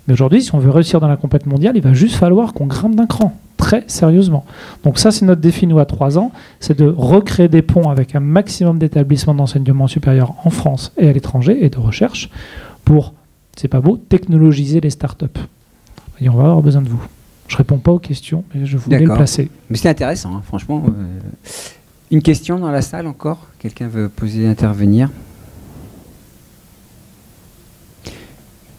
Mais aujourd'hui, si on veut réussir dans la compète mondiale, il va juste falloir qu'on grimpe d'un cran, très sérieusement. Donc ça, c'est notre défi, nous, à 3 ans, c'est de recréer des ponts avec un maximum d'établissements d'enseignement supérieur en France et à l'étranger, et de recherche, pour, c'est pas beau, technologiser les startups. Et on va avoir besoin de vous. Je réponds pas aux questions, mais je voulais le placer. Mais c'est intéressant, hein, franchement. Une question dans la salle encore? Quelqu'un veut intervenir?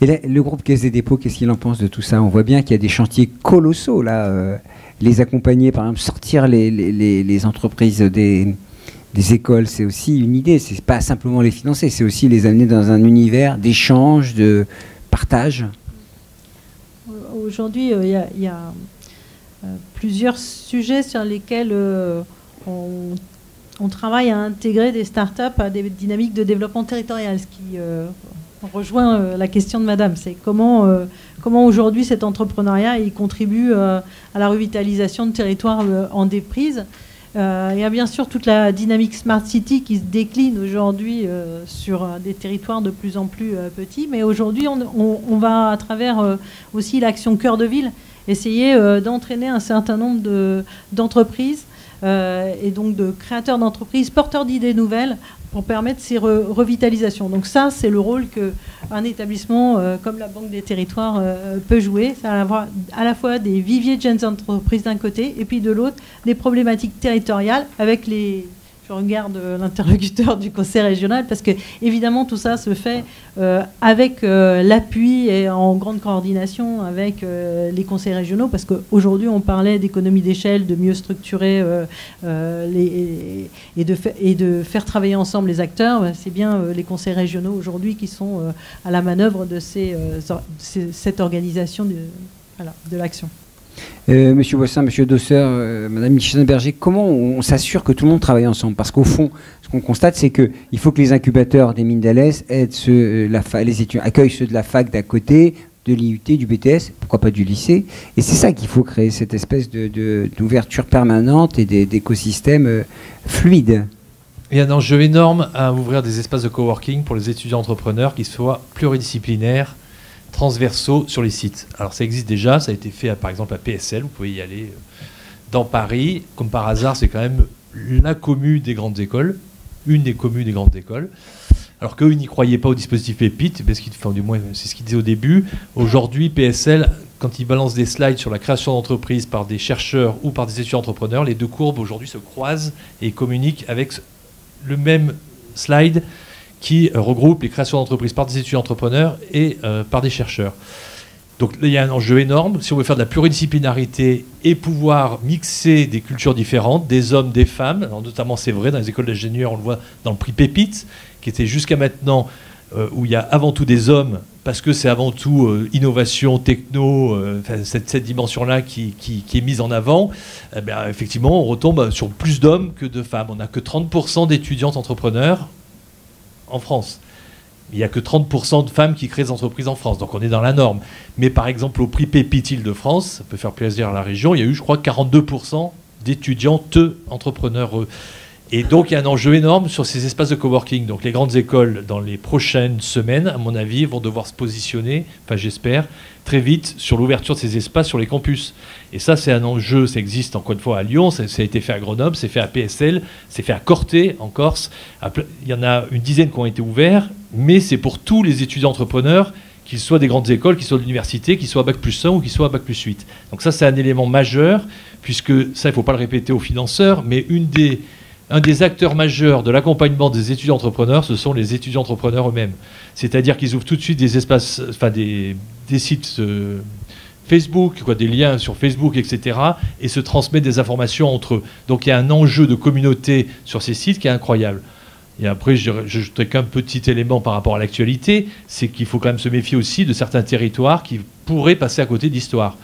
Et là, le groupe Caisse des dépôts, qu'est-ce qu'il en pense de tout ça? On voit bien qu'il y a des chantiers colossaux là. Les accompagner, par exemple, sortir les entreprises des écoles, c'est aussi une idée. C'est pas simplement les financer, c'est aussi les amener dans un univers d'échange, de partage. Aujourd'hui, il y a plusieurs sujets sur lesquels on travaille à intégrer des startups à des dynamiques de développement territorial, ce qui rejoint la question de Madame. C'est comment aujourd'hui cet entrepreneuriat il contribue à la revitalisation de territoires en déprise. Il y a bien sûr toute la dynamique Smart City qui se décline aujourd'hui sur des territoires de plus en plus petits. Mais aujourd'hui, on va, à travers aussi l'action Cœur de Ville, essayer d'entraîner un certain nombre d'entreprises et donc de créateurs d'entreprises, porteurs d'idées nouvelles, pour permettre ces revitalisations. Donc ça, c'est le rôle qu'un établissement comme la Banque des Territoires peut jouer. C'est à la fois des viviers de jeunes entreprises d'un côté, et puis de l'autre, des problématiques territoriales avec les... Je regarde l'interlocuteur du conseil régional, parce que évidemment tout ça se fait avec l'appui et en grande coordination avec les conseils régionaux, parce qu'aujourd'hui on parlait d'économie d'échelle, de mieux structurer et de faire travailler ensemble les acteurs. C'est bien les conseils régionaux aujourd'hui qui sont à la manœuvre de cette organisation de l'action. Monsieur Boissin, Monsieur Dosser, Madame Michelin-Berger, comment on s'assure que tout le monde travaille ensemble? Parce qu'au fond, ce qu'on constate, c'est qu'il faut que les incubateurs des mines d'Alès les étudiants accueillent ceux de la fac d'à côté, de l'IUT, du BTS, pourquoi pas du lycée. Et c'est ça qu'il faut créer, cette espèce d'ouverture permanente et d'écosystèmes fluides. Il y a un enjeu énorme à ouvrir des espaces de coworking pour les étudiants entrepreneurs qui soient pluridisciplinaires, transversaux sur les sites. Alors ça existe déjà, ça a été fait par exemple à PSL, vous pouvez y aller dans Paris. Comme par hasard, c'est quand même la commune des grandes écoles, une des communes des grandes écoles. Alors qu'eux, ils n'y croyaient pas au dispositif Pépite, parce du moins c'est ce qu'ils disaient au début. Aujourd'hui, PSL, quand ils balancent des slides sur la création d'entreprises par des chercheurs ou par des étudiants entrepreneurs, les deux courbes aujourd'hui se croisent et communiquent avec le même slide qui regroupe les créations d'entreprises par des étudiants entrepreneurs et par des chercheurs. Donc là, il y a un enjeu énorme. Si on veut faire de la pluridisciplinarité et pouvoir mixer des cultures différentes, des hommes, des femmes, alors notamment c'est vrai dans les écoles d'ingénieurs, on le voit dans le prix Pépite, qui était jusqu'à maintenant où il y a avant tout des hommes, parce que c'est avant tout innovation, techno, cette dimension-là qui est mise en avant, effectivement, on retombe sur plus d'hommes que de femmes. On n'a que 30% d'étudiantes entrepreneurs en France. Il n'y a que 30% de femmes qui créent des entreprises en France, donc on est dans la norme. Mais par exemple, au prix Pépite Île-de-France, ça peut faire plaisir à la région, il y a eu, je crois, 42% d'étudiantes entrepreneurs. Et donc, il y a un enjeu énorme sur ces espaces de coworking. Donc, les grandes écoles, dans les prochaines semaines, à mon avis, vont devoir se positionner, enfin j'espère, très vite sur l'ouverture de ces espaces sur les campus. Et ça, c'est un enjeu, ça existe encore une fois à Lyon, ça a été fait à Grenoble, c'est fait à PSL, c'est fait à Corté, en Corse. Il y en a une dizaine qui ont été ouverts, mais c'est pour tous les étudiants entrepreneurs, qu'ils soient des grandes écoles, qu'ils soient de l'université, qu'ils soient à Bac+1 ou qu'ils soient à Bac+8. Donc ça, c'est un élément majeur, puisque ça, il ne faut pas le répéter aux financeurs, mais un des acteurs majeurs de l'accompagnement des étudiants entrepreneurs, ce sont les étudiants entrepreneurs eux-mêmes. C'est-à-dire qu'ils ouvrent tout de suite des espaces, enfin des sites Facebook, des liens sur Facebook, etc., et se transmettent des informations entre eux. Donc il y a un enjeu de communauté sur ces sites qui est incroyable. Et après, j'ajouterai qu'un petit élément par rapport à l'actualité, c'est qu'il faut quand même se méfier aussi de certains territoires qui pourraient passer à côté d'histoire.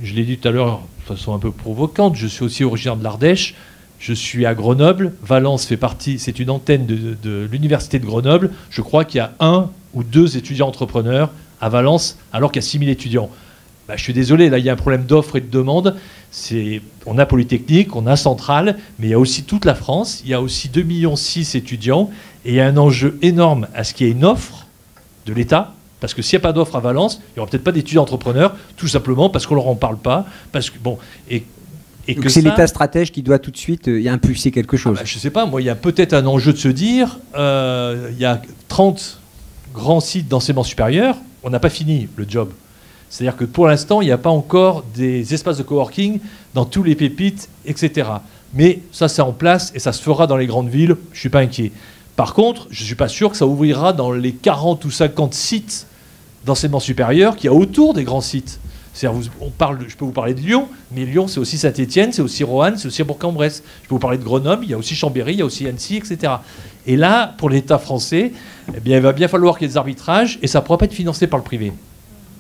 Je l'ai dit tout à l'heure de façon un peu provocante, je suis aussi originaire de l'Ardèche. Je suis à Grenoble, Valence fait partie, c'est une antenne de l'université de Grenoble. Je crois qu'il y a 1 ou 2 étudiants entrepreneurs à Valence, alors qu'il y a 6000 étudiants. Je suis désolé, là il y a un problème d'offre et de demande. On a Polytechnique, on a Centrale, mais il y a aussi toute la France, il y a aussi 2,6 millions étudiants, et il y a un enjeu énorme à ce qu'il y ait une offre de l'État, parce que s'il n'y a pas d'offre à Valence, il n'y aura peut-être pas d'étudiants entrepreneurs, tout simplement parce qu'on ne leur en parle pas, parce que, et que c'est l'État stratège qui doit tout de suite impulser quelque chose. Je ne sais pas, moi, il y a peut-être un enjeu de se dire, il y a 30 grands sites d'enseignement supérieur, on n'a pas fini le job. C'est-à-dire que pour l'instant, il n'y a pas encore des espaces de coworking dans tous les pépites, etc. Mais ça, c'est en place et ça se fera dans les grandes villes. Je ne suis pas inquiet. Par contre, je ne suis pas sûr que ça ouvrira dans les 40 ou 50 sites d'enseignement supérieur qu'il y a autour des grands sites. C'est-à-dire, je peux vous parler de Lyon, mais Lyon, c'est aussi Saint-Étienne, c'est aussi Roanne, c'est aussi Bourg-en-Bresse. Je peux vous parler de Grenoble, il y a aussi Chambéry, il y a aussi Annecy, etc. Et là, pour l'État français, eh bien, il va bien falloir qu'il y ait des arbitrages et ça ne pourra pas être financé par le privé.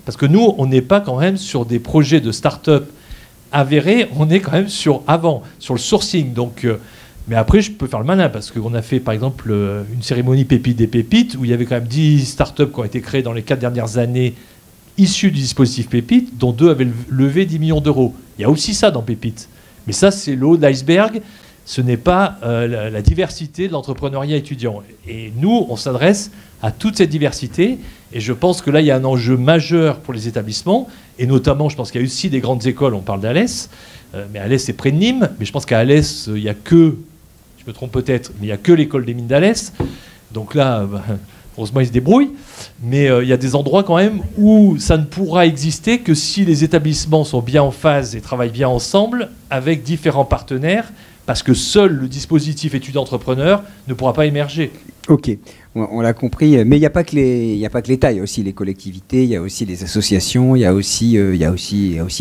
Parce que nous, on n'est pas quand même sur des projets de start-up avérés, on est quand même sur le sourcing. Donc, mais après, je peux faire le malin parce qu'on a fait, par exemple, une cérémonie Pépites des Pépites où il y avait quand même 10 start-up qui ont été créées dans les 4 dernières années issus du dispositif Pépites, dont 2 avaient levé 10 millions d'euros. Il y a aussi ça dans Pépites. Mais ça, c'est le haut de l'iceberg. Ce n'est pas la diversité de l'entrepreneuriat étudiant. Et nous, on s'adresse à toute cette diversité. Et je pense que là, il y a un enjeu majeur pour les établissements. Et notamment, je pense qu'il y a aussi des grandes écoles. On parle d'Alès. Mais Alès, c'est près de Nîmes. Mais je pense qu'à Alès, il n'y a que, je me trompe peut-être, mais il n'y a que l'école des mines d'Alès. Donc là... heureusement, ils se débrouillent, mais il y a des endroits quand même où ça ne pourra exister que si les établissements sont bien en phase et travaillent bien ensemble avec différents partenaires, parce que seul le dispositif étudiant-entrepreneur ne pourra pas émerger. Ok, on l'a compris, mais il n'y a pas que l'État, il y a aussi les collectivités, il y a aussi les associations, il y a aussi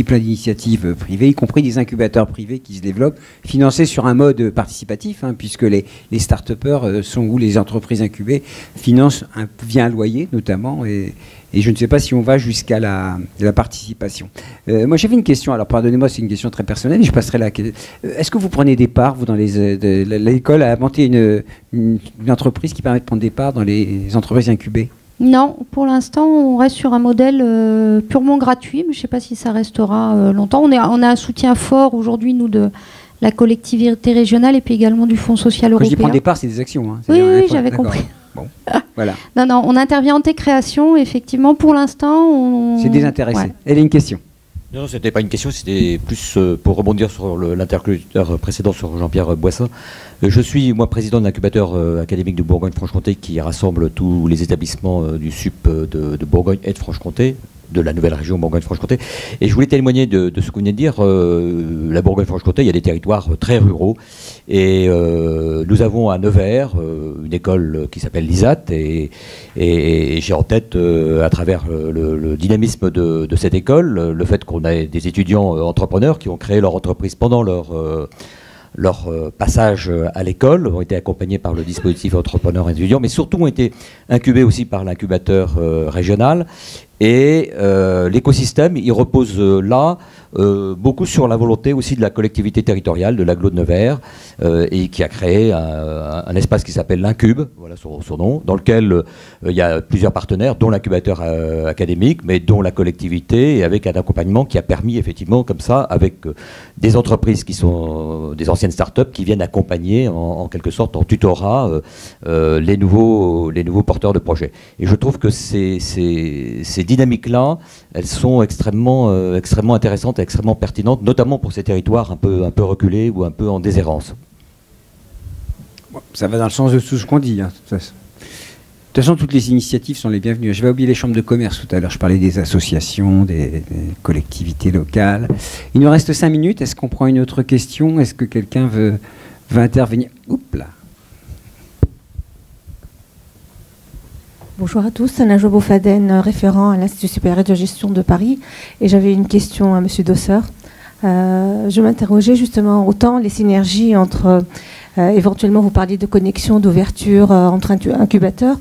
plein d'initiatives privées, y compris des incubateurs privés qui se développent, financés sur un mode participatif, puisque les start-upers ou les entreprises incubées financent via un loyer notamment, et je ne sais pas si on va jusqu'à la participation. Moi j'avais une question, alors pardonnez-moi, c'est une question très personnelle, et je passerai là. Est-ce que vous prenez des parts, vous, dans l'école, à monter une entreprise qui permet de prendre des parts dans les entreprises incubées? Non, pour l'instant, on reste sur un modèle purement gratuit, mais je ne sais pas si ça restera longtemps. On a un soutien fort aujourd'hui, nous, de la collectivité régionale et puis également du Fonds social européen. Quand je dis prendre des parts, c'est des actions. Oui, j'avais compris. Bon, voilà. Non, on intervient en création, effectivement, pour l'instant. C'est désintéressé. Ouais. Elle a une question. Non, c'était pas une question, c'était plus pour rebondir sur l'interlocuteur précédent, sur Jean-Pierre Boissin. Je suis, moi, président de l'incubateur académique de Bourgogne-Franche-Comté qui rassemble tous les établissements du SUP de Bourgogne et de Franche-Comté, de la nouvelle région Bourgogne-Franche-Comté. Et je voulais témoigner de ce que vous venez de dire. La Bourgogne-Franche-Comté, il y a des territoires très ruraux. Et nous avons à Nevers une école qui s'appelle l'ISAT. Et j'ai en tête, à travers le dynamisme de cette école, le fait qu'on a des étudiants entrepreneurs qui ont créé leur entreprise pendant leur passage à l'école, ont été accompagnés par le dispositif entrepreneur étudiant, mais surtout ont été incubés aussi par l'incubateur régional. Et l'écosystème, il repose là beaucoup sur la volonté aussi de la collectivité territoriale de l'agglo de Nevers, et qui a créé un espace qui s'appelle l'Incube, voilà son nom, dans lequel il y a plusieurs partenaires, dont l'incubateur académique, mais dont la collectivité, et avec un accompagnement qui a permis effectivement comme ça, avec des entreprises qui sont des anciennes start-up, qui viennent accompagner en quelque sorte en tutorat les nouveaux porteurs de projets. Et je trouve que ces dynamiques-là, elles sont extrêmement intéressantes et extrêmement pertinentes, notamment pour ces territoires un peu reculés ou un peu en déshérence. Bon, ça va dans le sens de tout ce qu'on dit, de toute façon. De toute façon, toutes les initiatives sont les bienvenues. Je vais oublier les chambres de commerce tout à l'heure. Je parlais des associations, des collectivités locales. Il nous reste 5 minutes. Est-ce qu'on prend une autre question? Est-ce que quelqu'un veut intervenir? Oups là. Bonjour à tous, Anna Jobo-Faden, référent à l'Institut supérieur de gestion de Paris. Et j'avais une question à M. Dosseur. Je m'interrogeais justement autant les synergies entre, éventuellement vous parliez de connexion, d'ouverture entre incubateurs.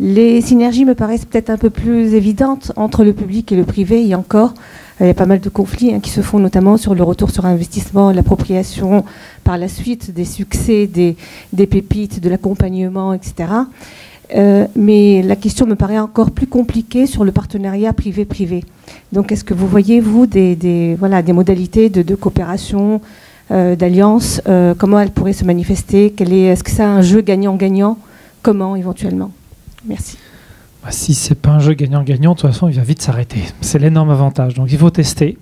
Les synergies me paraissent peut-être un peu plus évidentes entre le public et le privé. Et encore, il y a pas mal de conflits qui se font notamment sur le retour sur investissement, l'appropriation par la suite des succès, des pépites, de l'accompagnement, etc. Mais la question me paraît encore plus compliquée sur le partenariat privé-privé. Donc est-ce que vous voyez, vous, des modalités de coopération, d'alliance, comment elles pourraient se manifester? Est-ce que c'est un jeu gagnant-gagnant? Comment, éventuellement? Merci. Si ce n'est pas un jeu gagnant-gagnant, de toute façon, il va vite s'arrêter. C'est l'énorme avantage. Donc il faut tester.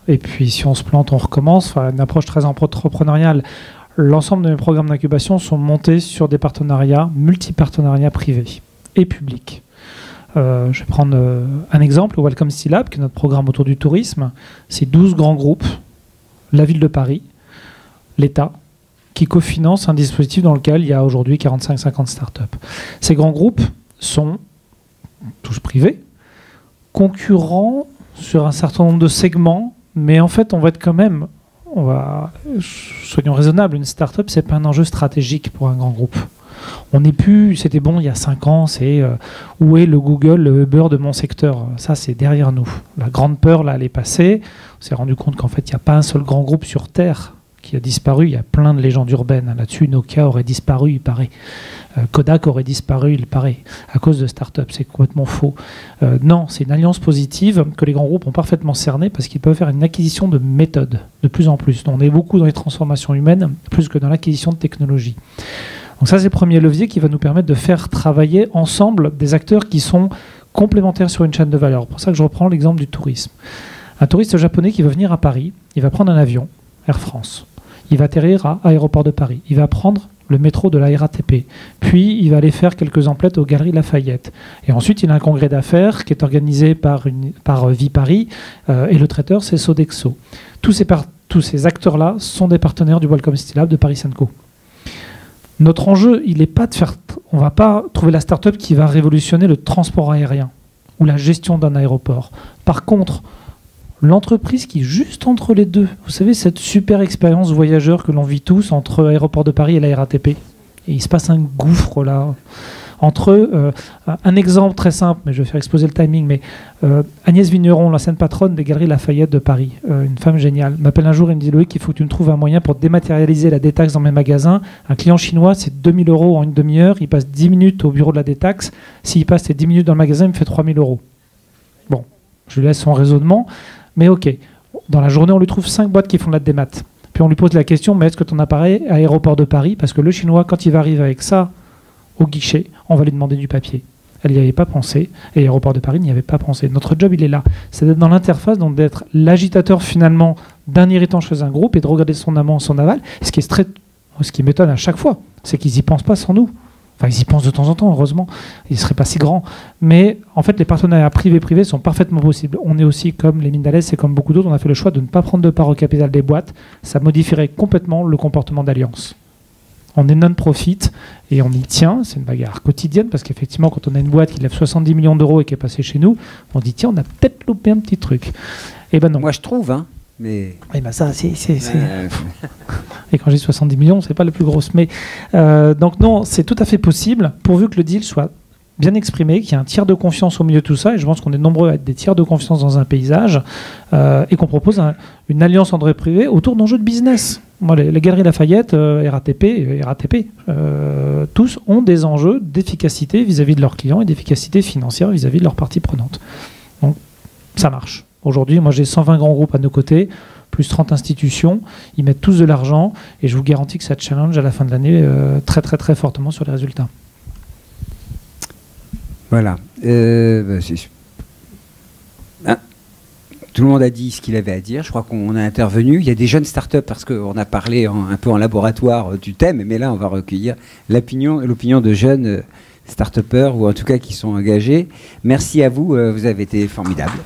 Et puis si on se plante, on recommence. Enfin, une approche très entrepreneuriale. L'ensemble de mes programmes d'incubation sont montés sur des partenariats, multi-partenariats privés et publics. Je vais prendre un exemple, Welcome City Lab, qui est notre programme autour du tourisme. C'est 12 grands groupes, la ville de Paris, l'État, qui cofinancent un dispositif dans lequel il y a aujourd'hui 45-50 startups. Ces grands groupes sont tous privés, concurrents sur un certain nombre de segments, mais en fait, on va être quand même, soyons raisonnables, une startup, c'est pas un enjeu stratégique pour un grand groupe. On n'est plus, c'était bon il y a 5 ans, c'est où est le Google, le Uber de mon secteur. Ça, c'est derrière nous. La grande peur, là, elle est passée. On s'est rendu compte qu'en fait, il n'y a pas un seul grand groupe sur Terre qui a disparu. Il y a plein de légendes urbaines. Là-dessus, Nokia aurait disparu, il paraît. Kodak aurait disparu, il paraît, à cause de start-up. C'est complètement faux. Non, c'est une alliance positive que les grands groupes ont parfaitement cernée parce qu'ils peuvent faire une acquisition de méthodes de plus en plus. On est beaucoup dans les transformations humaines plus que dans l'acquisition de technologies. Donc ça, c'est le premier levier qui va nous permettre de faire travailler ensemble des acteurs qui sont complémentaires sur une chaîne de valeur. C'est pour ça que je reprends l'exemple du tourisme. Un touriste japonais qui va venir à Paris, il va prendre un avion, Air France. Il va atterrir à Aéroport de Paris. Il va prendre le métro de la RATP. Puis, il va aller faire quelques emplettes aux Galeries Lafayette. Et ensuite, il a un congrès d'affaires qui est organisé par Viparis. Et le traiteur, c'est Sodexo. Tous ces acteurs-là sont des partenaires du Welcome City Lab de Paris & Co. Notre enjeu, il n'est pas de faire... On ne va pas trouver la start-up qui va révolutionner le transport aérien ou la gestion d'un aéroport. Par contre, l'entreprise qui est juste entre les deux, vous savez, cette super expérience voyageur que l'on vit tous entre Aéroport de Paris et la RATP. Et il se passe un gouffre là. Entre eux, un exemple très simple, mais je vais faire exploser le timing, mais Agnès Vigneron, l'ancienne patronne des Galeries Lafayette de Paris, une femme géniale, m'appelle un jour et me dit « Loïc, il faut que tu me trouves un moyen pour dématérialiser la détaxe dans mes magasins. Un client chinois, c'est 2 000 € en une demi-heure, il passe 10 minutes au bureau de la détaxe. S'il passe ces 10 minutes dans le magasin, il me fait 3 000 €. » Bon, je lui laisse son raisonnement, mais ok. Dans la journée, on lui trouve 5 boîtes qui font de la démat. Puis on lui pose la question « Mais est-ce que ton appareil à Aéroport de Paris ?» Parce que le chinois, quand il va arriver avec ça, au guichet, on va lui demander du papier. Elle n'y avait pas pensé, et Aéroport de Paris n'y avait pas pensé. Notre job, il est là. C'est d'être dans l'interface, donc d'être l'agitateur finalement d'un irritant chez un groupe et de regarder son amont, son aval. Ce qui m'étonne à chaque fois, c'est qu'ils n'y pensent pas sans nous. Enfin, ils y pensent de temps en temps, heureusement. Ils ne seraient pas si grands. Mais en fait, les partenariats privés-privés sont parfaitement possibles. On est aussi, comme les mines d'Alès et comme beaucoup d'autres, on a fait le choix de ne pas prendre de part au capital des boîtes. Ça modifierait complètement le comportement d'Alliance. On est non-profit et on y tient. C'est une bagarre quotidienne parce qu'effectivement, quand on a une boîte qui lève 70 millions d'euros et qui est passée chez nous, on dit tiens, on a peut-être loupé un petit truc. Et ben non. Moi, je trouve, hein. Mais... Et ben ça, c'est... Et quand j'ai 70 millions, c'est pas la plus grosse. Mais donc non, c'est tout à fait possible pourvu que le deal soit bien exprimé, qu'il y ait un tiers de confiance au milieu de tout ça. Et je pense qu'on est nombreux à être des tiers de confiance dans un paysage et qu'on propose une alliance entre privés autour d'enjeux de business. Moi, les Galeries Lafayette, RATP, tous ont des enjeux d'efficacité vis-à-vis de leurs clients et d'efficacité financière vis-à-vis de leurs parties prenantes. Donc, ça marche. Aujourd'hui, moi, j'ai 120 grands groupes à nos côtés, plus 30 institutions. Ils mettent tous de l'argent et je vous garantis que ça challenge à la fin de l'année très, très, très fortement sur les résultats. Voilà. Tout le monde a dit ce qu'il avait à dire. Je crois qu'on a intervenu. Il y a des jeunes startups parce qu'on a parlé un peu en laboratoire du thème, mais là, on va recueillir l'opinion de jeunes start-upers ou en tout cas qui sont engagés. Merci à vous. Vous avez été formidables.